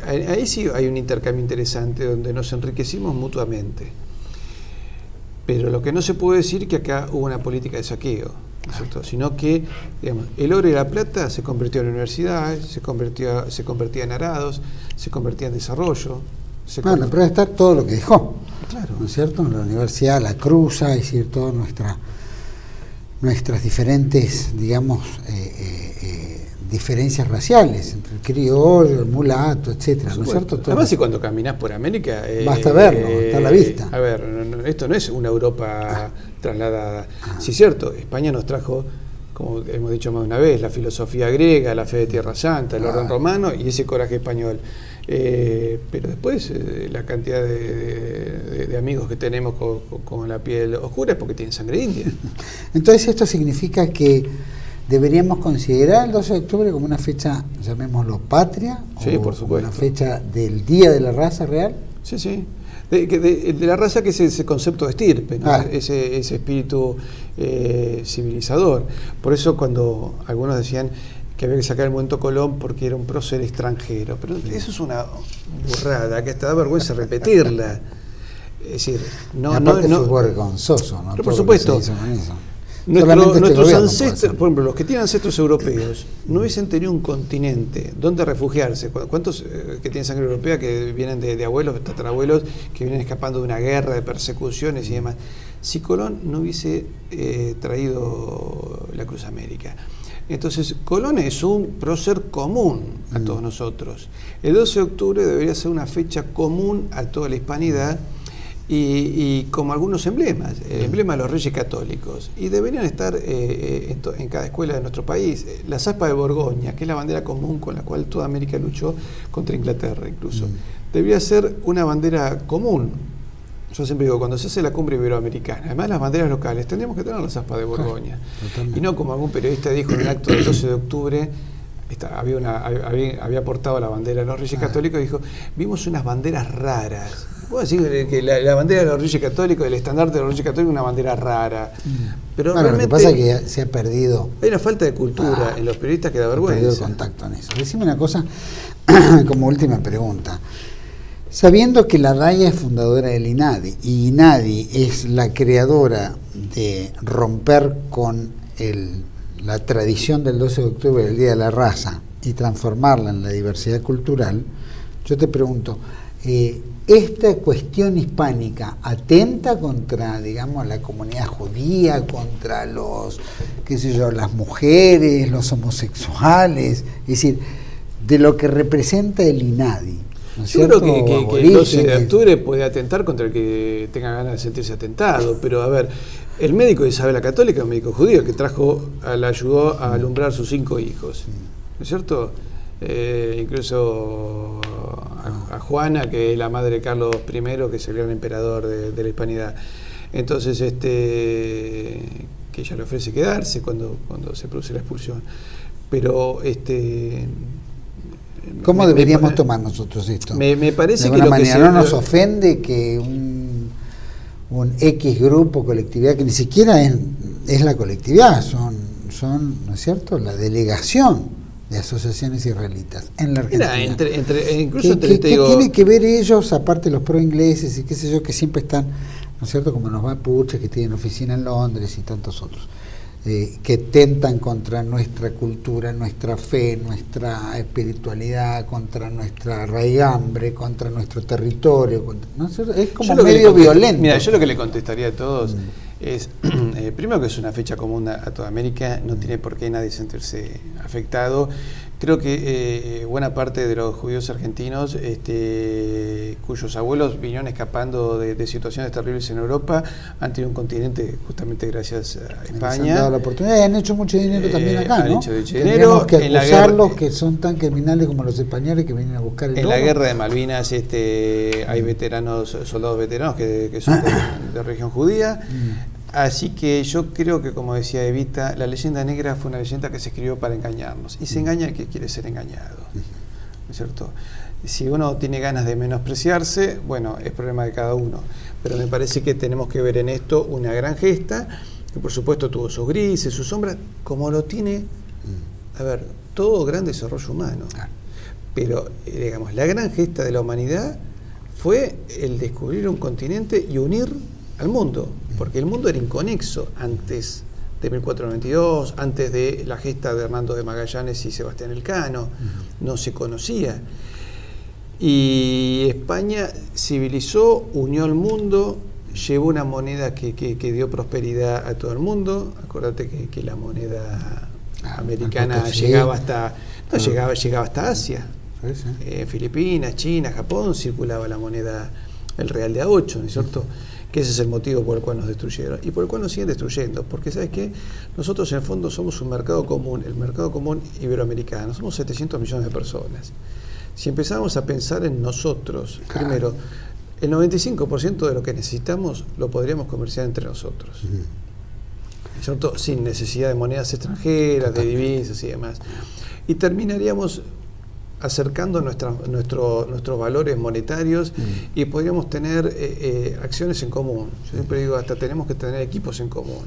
ahí sí hay un intercambio interesante donde nos enriquecimos mutuamente. Pero lo que no se puede decir es que acá hubo una política de saqueo, ¿no es cierto? Sino que, digamos, el oro y la plata se convirtió en universidades, se convertía en arados, se convertía en desarrollo. Bueno, pero está todo lo que dejó. Claro. ¿No es cierto? En la universidad la cruza, es decir, todas nuestras diferentes, digamos, diferencias raciales entre el criollo, el mulato, etcétera, ¿no es cierto? Además, si cuando caminás por América... basta verlo, está a la vista. A ver, esto no es una Europa trasladada. Sí, es cierto, España nos trajo, como hemos dicho más de una vez, la filosofía griega, la fe de Tierra Santa, el orden romano y ese coraje español. Pero después la cantidad de amigos que tenemos con la piel oscura es porque tienen sangre india. Entonces esto significa que deberíamos considerar el 12 de octubre como una fecha, llamémoslo patria, sí, o por supuesto, una fecha del Día de la Raza Real. Sí, sí. De la raza, que es ese concepto de estirpe, ¿no? Ese espíritu civilizador. Por eso cuando algunos decían que había que sacar el momento Colón porque era un prócer extranjero, pero eso es una burrada que hasta da vergüenza repetirla. Es decir, aparte fue vergonzoso, ¿no? Pero por supuesto, nuestros ancestros, por ejemplo, los que tienen ancestros europeos, no hubiesen tenido un continente donde refugiarse. ¿Cuántos que tienen sangre europea que vienen de abuelos, tatarabuelos, que vienen escapando de una guerra, de persecuciones y demás? Si Colón no hubiese traído la Cruz América. Entonces, Colón es un prócer común a todos nosotros. El 12 de octubre debería ser una fecha común a toda la hispanidad y como algunos emblemas, el emblema de los Reyes Católicos. Y deberían estar en cada escuela de nuestro país. La aspa de Borgoña, que es la bandera común con la cual toda América luchó contra Inglaterra incluso. Debería ser una bandera común. Yo siempre digo, cuando se hace la cumbre iberoamericana, además las banderas locales, tendríamos que tener las aspas de Borgoña. Y no como algún periodista dijo en el acto del 12 de octubre, había portado la bandera de los Reyes Católicos y dijo, vimos unas banderas raras. Puedo decir que la bandera de los Reyes Católicos, el estandarte de los Reyes Católicos es una bandera rara. Pero bueno, realmente lo que pasa es que se ha perdido. Hay una falta de cultura en los periodistas que da vergüenza. Perdido el contacto en eso. Decime una cosa, como última pregunta. Sabiendo que la Raya es fundadora del INADI y INADI es la creadora de romper con la tradición del 12 de octubre del Día de la Raza y transformarla en la diversidad cultural, yo te pregunto, ¿esta cuestión hispánica atenta contra, digamos, la comunidad judía, contra las mujeres, los homosexuales? Es decir, de lo que representa el INADI. ¿No Yo creo que el 12 de octubre puede atentar contra el que tenga ganas de sentirse atentado, pero a ver, el médico de Isabel la Católica, un médico judío que la ayudó a alumbrar sus 5 hijos, ¿no es cierto? Incluso a Juana, que es la madre de Carlos I, que sería el emperador de la hispanidad. Entonces, que ella le ofrece quedarse cuando se produce la expulsión. Pero ¿cómo deberíamos tomar nosotros esto? Me parece de que no nos ofende que un X grupo, colectividad, que ni siquiera es la colectividad, son, ¿no es cierto?, la delegación de asociaciones israelitas en la Argentina. Incluso ¿Qué tiene que ver ellos, aparte los pro-ingleses y qué sé yo, que siempre están, ¿no es cierto?, como los mapuches, que tienen oficina en Londres y tantos otros? Que tentan contra nuestra cultura, nuestra fe, nuestra espiritualidad, contra nuestra raigambre, contra nuestro territorio, ¿no? Es como medio violento. Mira, yo lo que le contestaría a todos es, primero que es una fecha común a toda América, no tiene por qué nadie sentirse afectado. Creo que buena parte de los judíos argentinos, cuyos abuelos vinieron escapando de situaciones terribles en Europa, han tenido un continente justamente gracias a España. Les han dado la oportunidad y han hecho mucho dinero también acá, ¿no? Tendríamos que acusarlos que son tan criminales como los españoles que vienen a buscar el oro. En la guerra de Malvinas hay veteranos, soldados veteranos que son de religión judía. Así que yo creo que, como decía Evita, la leyenda negra fue una leyenda que se escribió para engañarnos. Y se engaña el que quiere ser engañado. es cierto? Si uno tiene ganas de menospreciarse, bueno, es problema de cada uno. Pero me parece que tenemos que ver en esto una gran gesta, que por supuesto tuvo sus grises, sus sombras, como lo tiene, a ver, todo gran desarrollo humano. Pero, digamos, la gran gesta de la humanidad fue el descubrir un continente y unir al mundo, porque el mundo era inconexo antes de 1492, antes de la gesta de Hernando de Magallanes y Sebastián Elcano, no se conocía. Y España civilizó, unió al mundo, llevó una moneda que dio prosperidad a todo el mundo. Acuérdate que la moneda americana llegaba hasta llegaba hasta Asia. Filipinas, China, Japón, circulaba la moneda, el real de A8, ¿no es cierto? Que ese es el motivo por el cual nos destruyeron y por el cual nos siguen destruyendo, porque ¿sabes qué? Nosotros en el fondo somos un mercado común, el mercado común iberoamericano, somos 700 millones de personas. Si empezamos a pensar en nosotros, primero, el 95% de lo que necesitamos lo podríamos comerciar entre nosotros, ¿no es cierto? Sin necesidad de monedas extranjeras, de divisas y demás. Y terminaríamos acercando nuestros valores monetarios y podríamos tener acciones en común. Yo siempre digo, hasta tenemos que tener equipos en común.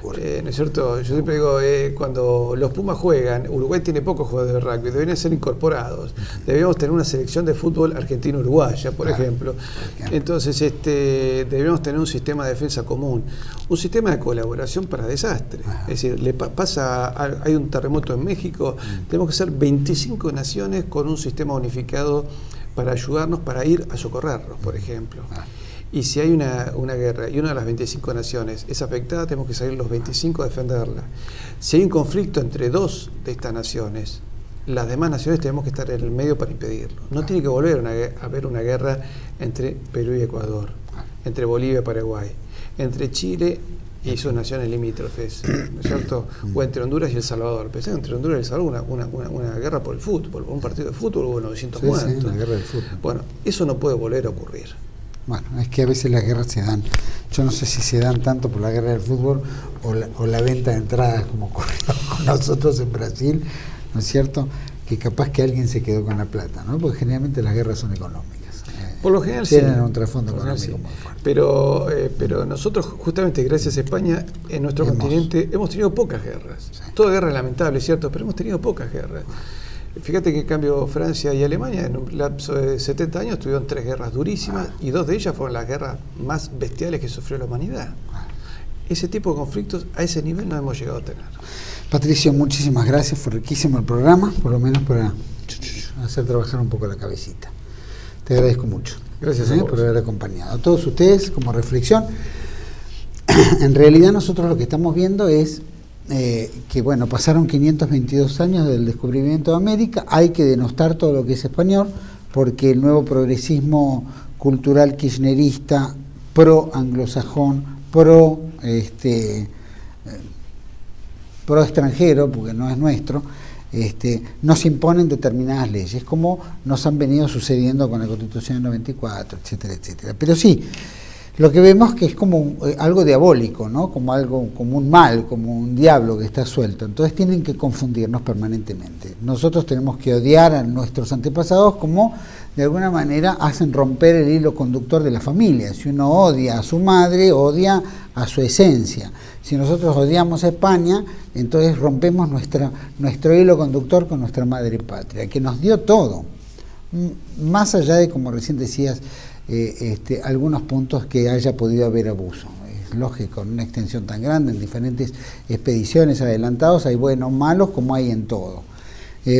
¿No es cierto? Yo siempre digo, cuando los Pumas juegan, Uruguay tiene pocos jugadores de rugby, deberían ser incorporados. Deberíamos tener una selección de fútbol argentino-uruguaya, por ejemplo. Entonces, deberíamos tener un sistema de defensa común, un sistema de colaboración para desastres. Es decir, hay un terremoto en México, tenemos que ser 25 naciones con un sistema unificado para ayudarnos, para ir a socorrernos, por ejemplo. Y si hay una guerra y una de las 25 naciones es afectada, tenemos que salir los 25 a defenderla. Si hay un conflicto entre dos de estas naciones, las demás naciones tenemos que estar en el medio para impedirlo. No tiene que volver a haber una guerra entre Perú y Ecuador, entre Bolivia y Paraguay, entre Chile y sus naciones limítrofes, ¿no es cierto? O entre Honduras y El Salvador. Pensé que entre Honduras y El Salvador una guerra por el fútbol, por un partido de fútbol hubo 900 muertos. Sí, la guerra del fútbol. Bueno, eso no puede volver a ocurrir. Bueno, es que a veces las guerras se dan. Yo no sé si se dan tanto por la guerra del fútbol o la venta de entradas, como ocurrió con nosotros en Brasil, ¿no es cierto? Que capaz que alguien se quedó con la plata, ¿no? Porque generalmente las guerras son económicas. Por lo general tienen sí. un trasfondo económico muy fuerte. Pero nosotros, justamente gracias a España, en nuestro continente hemos tenido pocas guerras. Sí. Toda guerra es lamentable, ¿cierto? Pero hemos tenido pocas guerras. Fíjate que en cambio Francia y Alemania en un lapso de 70 años tuvieron 3 guerras durísimas y 2 de ellas fueron las guerras más bestiales que sufrió la humanidad. Ese tipo de conflictos a ese nivel no hemos llegado a tener. Patricio, muchísimas gracias, fue riquísimo el programa, por lo menos para hacer trabajar un poco la cabecita. Te agradezco mucho. Gracias por haber acompañado. A todos ustedes, como reflexión, en realidad nosotros lo que estamos viendo es que bueno, pasaron 522 años del descubrimiento de América, hay que denostar todo lo que es español, porque el nuevo progresismo cultural kirchnerista, pro anglosajón, pro extranjero, porque no es nuestro, nos imponen determinadas leyes, como nos han venido sucediendo con la Constitución del 94, etcétera, etcétera. Pero sí, lo que vemos que es como algo diabólico, ¿no? Como un mal, como un diablo que está suelto. Entonces tienen que confundirnos permanentemente. Nosotros tenemos que odiar a nuestros antepasados como de alguna manera hacen romper el hilo conductor de la familia. Si uno odia a su madre, odia a su esencia. Si nosotros odiamos a España, entonces rompemos nuestro hilo conductor con nuestra madre patria, que nos dio todo. Más allá de, como recién decías, algunos puntos que haya podido haber abuso. Es lógico, en una extensión tan grande, en diferentes expediciones adelantados, hay buenos, malos, como hay en todo.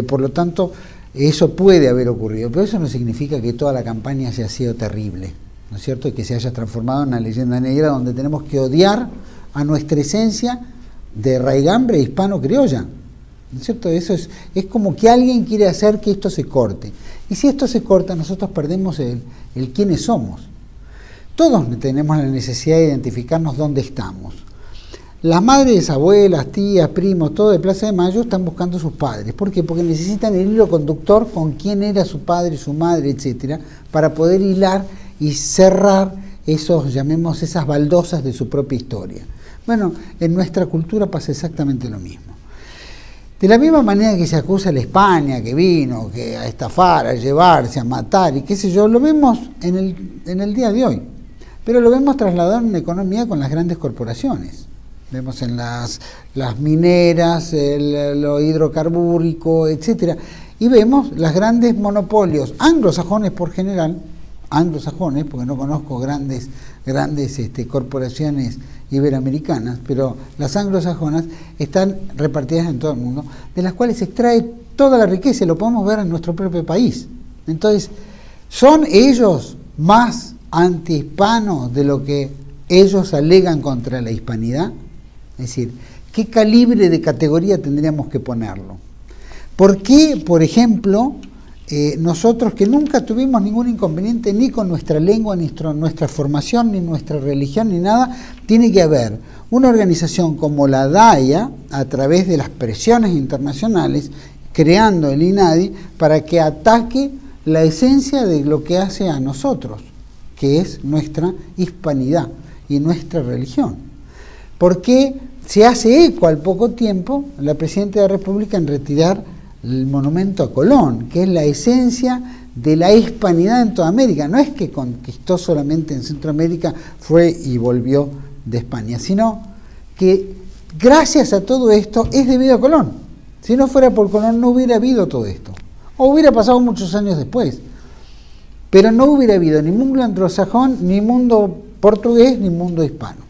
Por lo tanto, eso puede haber ocurrido, pero eso no significa que toda la campaña haya sido terrible, ¿no es cierto? Y que se haya transformado en una leyenda negra donde tenemos que odiar a nuestra esencia de raigambre hispano-criolla, ¿no es cierto? Eso es como que alguien quiere hacer que esto se corte. Y si esto se corta, nosotros perdemos el quiénes somos. Todos tenemos la necesidad de identificarnos dónde estamos. Las madres, abuelas, tías, primos, todo de Plaza de Mayo están buscando a sus padres. ¿Por qué? Porque necesitan el hilo conductor con quién era su padre, su madre, etcétera, para poder hilar y cerrar esas baldosas de su propia historia. Bueno, en nuestra cultura pasa exactamente lo mismo. De la misma manera que se acusa a la España que vino, que a estafar, a llevarse, a matar y qué sé yo, lo vemos en el día de hoy. Pero lo vemos trasladado en una economía con las grandes corporaciones. Vemos en las mineras, lo hidrocarbúrico, etcétera. Y vemos los grandes monopolios anglosajones por general, anglosajones, porque no conozco grandes corporaciones iberoamericanas, pero las anglosajonas están repartidas en todo el mundo, de las cuales se extrae toda la riqueza, y lo podemos ver en nuestro propio país. Entonces, ¿son ellos más antihispanos de lo que ellos alegan contra la hispanidad? Es decir, ¿qué calibre de categoría tendríamos que ponerlo? ¿Por qué, por ejemplo, nosotros que nunca tuvimos ningún inconveniente ni con nuestra lengua, ni nuestra formación, ni nuestra religión, ni nada, tiene que haber una organización como la DAIA, a través de las presiones internacionales, creando el INADI, para que ataque la esencia de lo que hace a nosotros, que es nuestra hispanidad y nuestra religión? ¿Por qué se hace eco al poco tiempo la Presidenta de la República en retirar el monumento a Colón, que es la esencia de la hispanidad en toda América? No es que conquistó solamente en Centroamérica, fue y volvió de España, sino que gracias a todo esto es debido a Colón. Si no fuera por Colón no hubiera habido todo esto, o hubiera pasado muchos años después, pero no hubiera habido ni mundo anglosajón, ni mundo portugués, ni mundo hispano.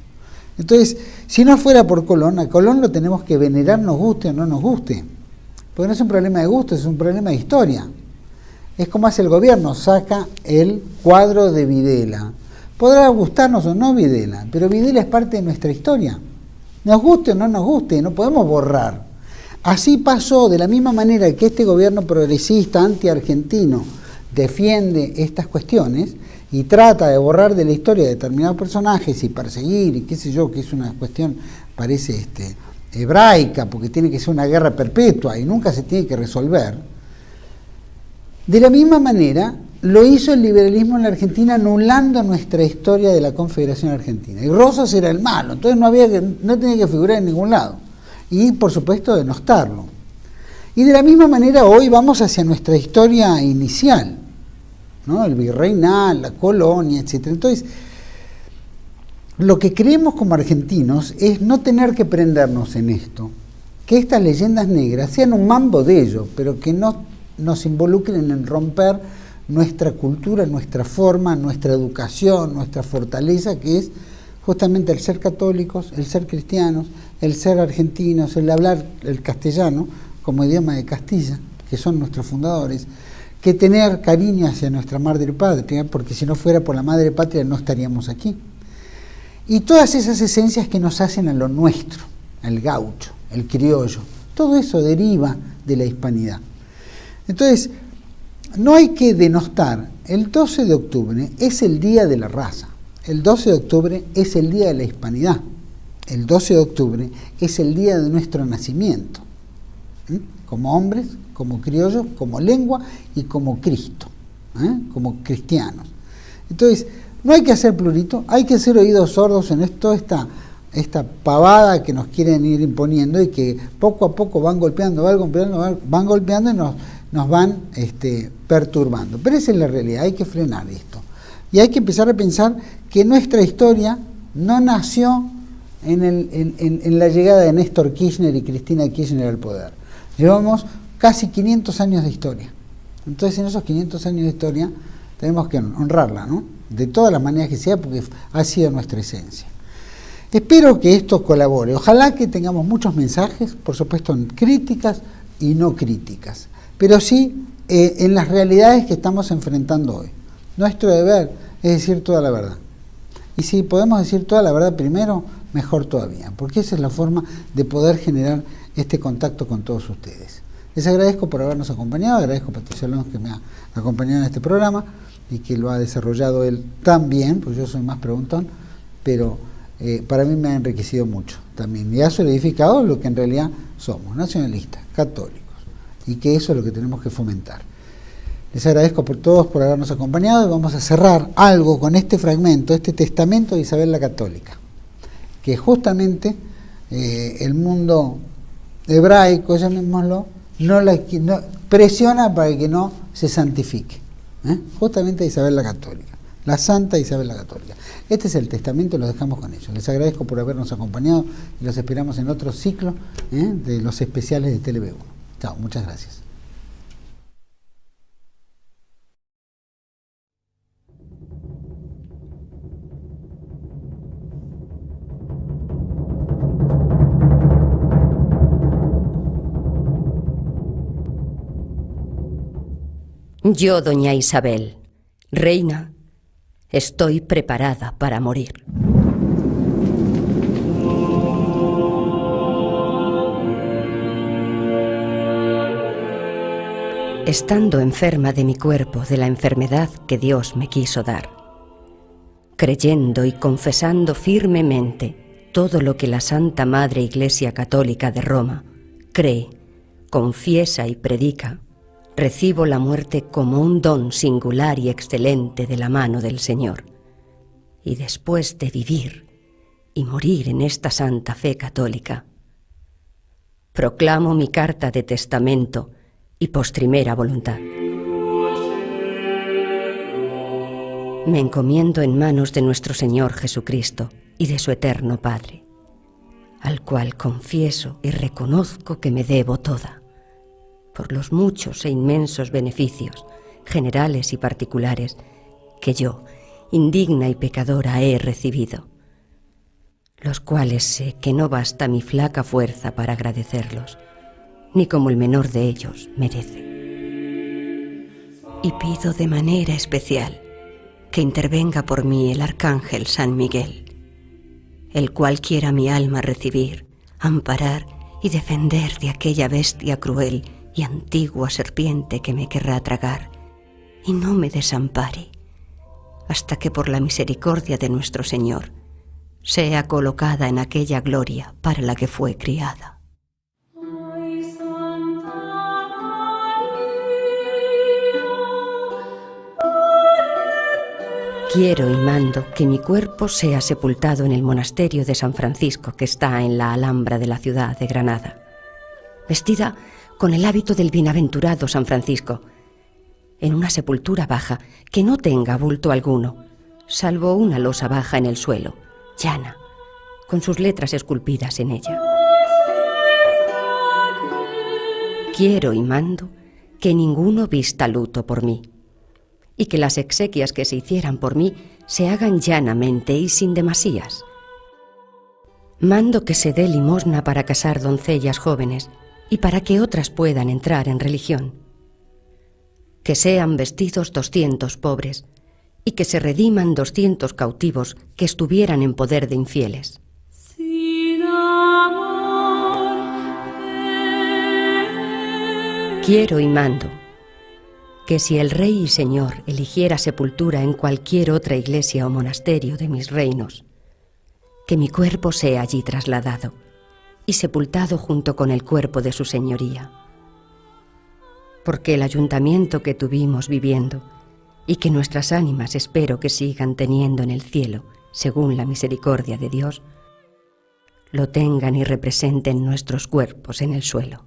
Entonces, si no fuera por Colón, a Colón lo tenemos que venerar, nos guste o no nos guste. Porque no es un problema de gusto, es un problema de historia. Es como hace el gobierno, saca el cuadro de Videla. Podrá gustarnos o no Videla, pero Videla es parte de nuestra historia. Nos guste o no nos guste, no podemos borrar. Así pasó, de la misma manera que este gobierno progresista, anti-argentino, defiende estas cuestiones y trata de borrar de la historia determinados personajes y perseguir, y qué sé yo, que es una cuestión, parece hebraica, porque tiene que ser una guerra perpetua y nunca se tiene que resolver. De la misma manera lo hizo el liberalismo en la Argentina, anulando nuestra historia de la Confederación Argentina. Y Rosas era el malo, entonces no tenía que figurar en ningún lado. Y por supuesto denostarlo. Y de la misma manera hoy vamos hacia nuestra historia inicial, ¿no? El virreinal, la colonia, etc. Entonces, lo que creemos como argentinos es no tener que prendernos en esto, que estas leyendas negras sean un mambo de ellos, pero que no nos involucren en romper nuestra cultura, nuestra forma, nuestra educación, nuestra fortaleza, que es justamente el ser católicos, el ser cristianos, el ser argentinos, el hablar el castellano como idioma de Castilla, que son nuestros fundadores, que tener cariño hacia nuestra madre patria, porque si no fuera por la madre patria no estaríamos aquí. Y todas esas esencias que nos hacen a lo nuestro, el gaucho, el criollo, todo eso deriva de la hispanidad. Entonces, no hay que denostar. El 12 de octubre es el día de la raza. El 12 de octubre es el día de la hispanidad. El 12 de octubre es el día de nuestro nacimiento. Como hombres, como criollos, como lengua y como Cristo, como cristianos. Entonces, no hay que hacer plurito, hay que hacer oídos sordos en toda esta pavada que nos quieren ir imponiendo y que poco a poco van golpeando y nos van perturbando. Pero esa es la realidad, hay que frenar esto. Y hay que empezar a pensar que nuestra historia no nació en la llegada de Néstor Kirchner y Cristina Kirchner al poder. Llevamos casi 500 años de historia. Entonces, en esos 500 años de historia tenemos que honrarla, ¿no? De todas las maneras que sea, porque ha sido nuestra esencia. Espero que esto colabore. Ojalá que tengamos muchos mensajes, por supuesto, en críticas y no críticas, pero sí en las realidades que estamos enfrentando hoy. Nuestro deber es decir toda la verdad. Y si podemos decir toda la verdad primero, mejor todavía, porque esa es la forma de poder generar este contacto con todos ustedes. Les agradezco por habernos acompañado, agradezco a Patricio Alonso que me ha acompañado en este programa y que lo ha desarrollado él tan bien, pues yo soy más preguntón, pero para mí me ha enriquecido mucho también y ha solidificado lo que en realidad somos, nacionalistas, católicos, y que eso es lo que tenemos que fomentar. Les agradezco por todos por habernos acompañado y vamos a cerrar algo con este fragmento, este testamento de Isabel la Católica, que justamente el mundo hebraico, llamémoslo, presiona para que no se santifique. Justamente Isabel la Católica, la Santa Isabel la Católica. Este es el testamento, lo dejamos con ellos. Les agradezco por habernos acompañado y los esperamos en otro ciclo de los especiales de TLV1. Chao, muchas gracias. Yo, doña Isabel, reina, estoy preparada para morir. Estando enferma de mi cuerpo de la enfermedad que Dios me quiso dar, creyendo y confesando firmemente todo lo que la Santa Madre Iglesia Católica de Roma cree, confiesa y predica, recibo la muerte como un don singular y excelente de la mano del Señor. Y después de vivir y morir en esta santa fe católica, proclamo mi carta de testamento y postrimera voluntad. Me encomiendo en manos de nuestro Señor Jesucristo y de su eterno Padre, al cual confieso y reconozco que me debo toda, por los muchos e inmensos beneficios, generales y particulares, que yo, indigna y pecadora, he recibido, los cuales sé que no basta mi flaca fuerza para agradecerlos, ni como el menor de ellos merece. Y pido de manera especial que intervenga por mí el Arcángel San Miguel, el cual quiera mi alma recibir, amparar y defender de aquella bestia cruel y antigua serpiente que me querrá tragar, y no me desampare, hasta que por la misericordia de nuestro Señor sea colocada en aquella gloria para la que fue criada. Quiero y mando que mi cuerpo sea sepultado en el monasterio de San Francisco, que está en la Alhambra de la ciudad de Granada, vestida con el hábito del bienaventurado San Francisco, en una sepultura baja que no tenga bulto alguno, salvo una losa baja en el suelo, llana, con sus letras esculpidas en ella. Quiero y mando que ninguno vista luto por mí, y que las exequias que se hicieran por mí se hagan llanamente y sin demasías. Mando que se dé limosna para casar doncellas jóvenes y para que otras puedan entrar en religión. Que sean vestidos 200 pobres y que se rediman 200 cautivos que estuvieran en poder de infieles. Quiero y mando que si el Rey y Señor eligiera sepultura en cualquier otra iglesia o monasterio de mis reinos, que mi cuerpo sea allí trasladado y sepultado junto con el cuerpo de su señoría. Porque el ayuntamiento que tuvimos viviendo y que nuestras ánimas espero que sigan teniendo en el cielo, según la misericordia de Dios, lo tengan y representen nuestros cuerpos en el suelo.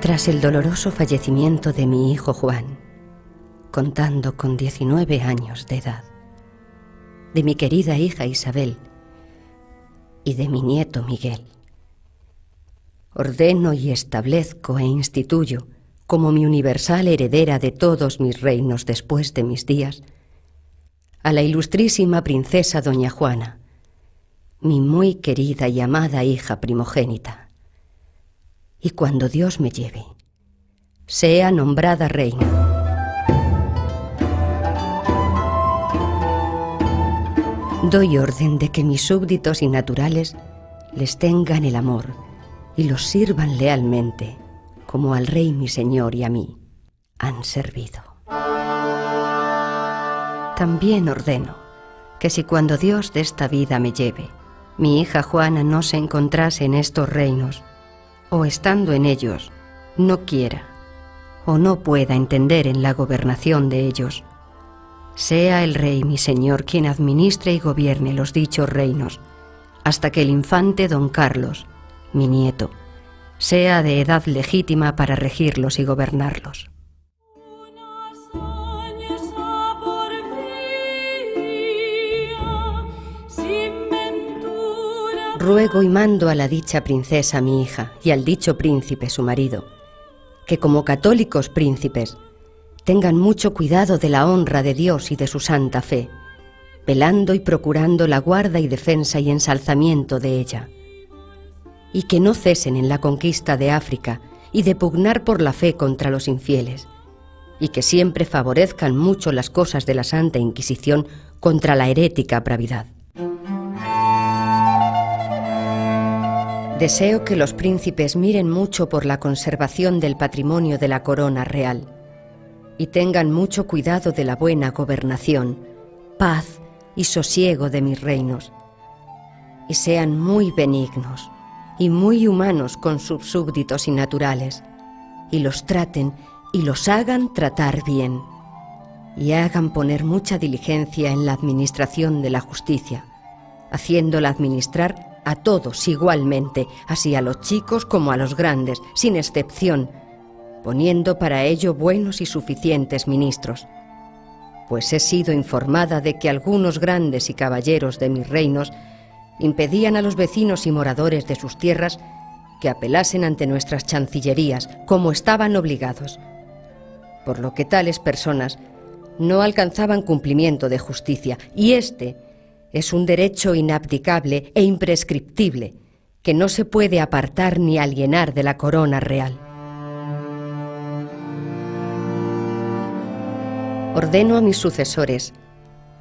Tras el doloroso fallecimiento de mi hijo Juan, contando con 19 años de edad, de mi querida hija Isabel y de mi nieto Miguel, ordeno y establezco e instituyo como mi universal heredera de todos mis reinos después de mis días a la ilustrísima princesa doña Juana, mi muy querida y amada hija primogénita. Y cuando Dios me lleve, sea nombrada reina. Doy orden de que mis súbditos y naturales les tengan el amor y los sirvan lealmente, como al Rey mi Señor y a mí han servido. También ordeno que si cuando Dios de esta vida me lleve, mi hija Juana no se encontrase en estos reinos, o estando en ellos, no quiera o no pueda entender en la gobernación de ellos, Sea el rey, mi señor, quien administre y gobierne los dichos reinos, hasta que el infante don Carlos, mi nieto, sea de edad legítima para regirlos y gobernarlos. Ruego y mando a la dicha princesa mi hija y al dicho príncipe su marido, que como católicos príncipes tengan mucho cuidado de la honra de Dios y de su santa fe, velando y procurando la guarda y defensa y ensalzamiento de ella, y que no cesen en la conquista de África y de pugnar por la fe contra los infieles, y que siempre favorezcan mucho las cosas de la Santa Inquisición contra la herética bravidad. Deseo que los príncipes miren mucho por la conservación del patrimonio de la corona real y tengan mucho cuidado de la buena gobernación, paz y sosiego de mis reinos, y sean muy benignos y muy humanos con sus súbditos y naturales, y los traten y los hagan tratar bien, y hagan poner mucha diligencia en la administración de la justicia, haciéndola administrar a todos igualmente, así a los chicos como a los grandes, sin excepción, poniendo para ello buenos y suficientes ministros. Pues he sido informada de que algunos grandes y caballeros de mis reinos impedían a los vecinos y moradores de sus tierras que apelasen ante nuestras chancillerías, como estaban obligados, por lo que tales personas no alcanzaban cumplimiento de justicia, y este es un derecho inabdicable e imprescriptible que no se puede apartar ni alienar de la corona real. Ordeno a mis sucesores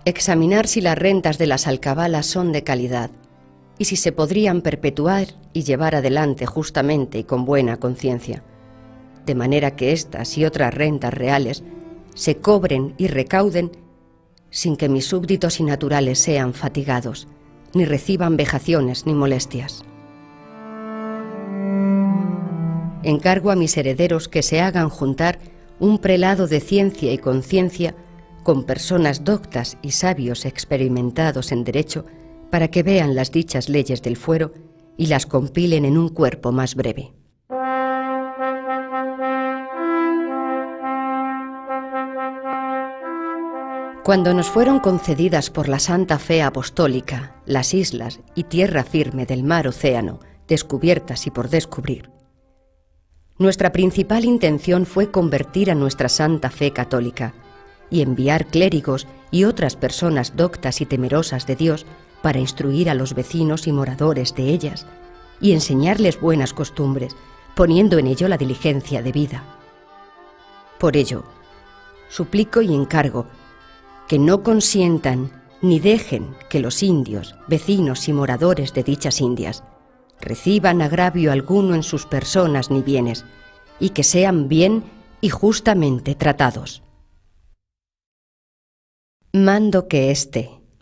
examinar si las rentas de las alcabalas son de calidad y si se podrían perpetuar y llevar adelante justamente y con buena conciencia, de manera que estas y otras rentas reales se cobren y recauden sin que mis súbditos y naturales sean fatigados, ni reciban vejaciones ni molestias. Encargo a mis herederos que se hagan juntar un prelado de ciencia y conciencia con personas doctas y sabios experimentados en derecho para que vean las dichas leyes del fuero y las compilen en un cuerpo más breve. Cuando nos fueron concedidas por la Santa Fe Apostólica las islas y tierra firme del mar Océano, descubiertas y por descubrir, nuestra principal intención fue convertir a nuestra Santa Fe católica y enviar clérigos y otras personas doctas y temerosas de Dios para instruir a los vecinos y moradores de ellas y enseñarles buenas costumbres, poniendo en ello la diligencia debida. Por ello, suplico y encargo que no consientan ni dejen que los indios, vecinos y moradores de dichas indias reciban agravio alguno en sus personas ni bienes, y que sean bien y justamente tratados. Mando que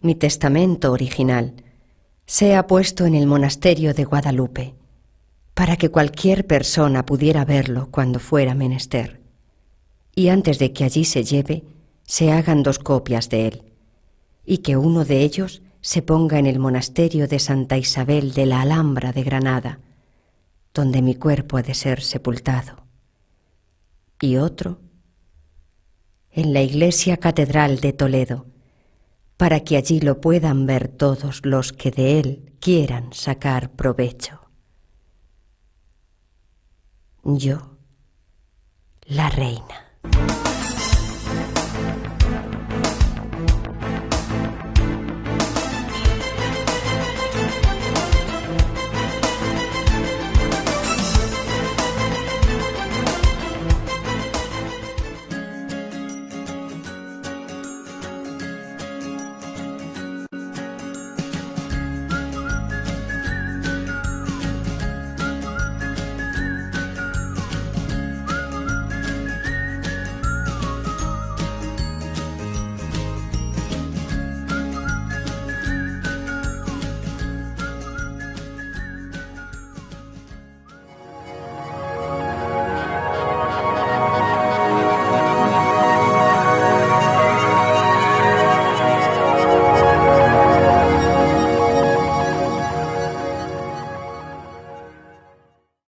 mi testamento original, sea puesto en el monasterio de Guadalupe, para que cualquier persona pudiera verlo cuando fuera menester, y antes de que allí se lleve, se hagan 2 copias de él, y que uno de ellos se ponga en el monasterio de Santa Isabel de la Alhambra de Granada, donde mi cuerpo ha de ser sepultado, y otro en la iglesia catedral de Toledo, para que allí lo puedan ver todos los que de él quieran sacar provecho. Yo, la reina.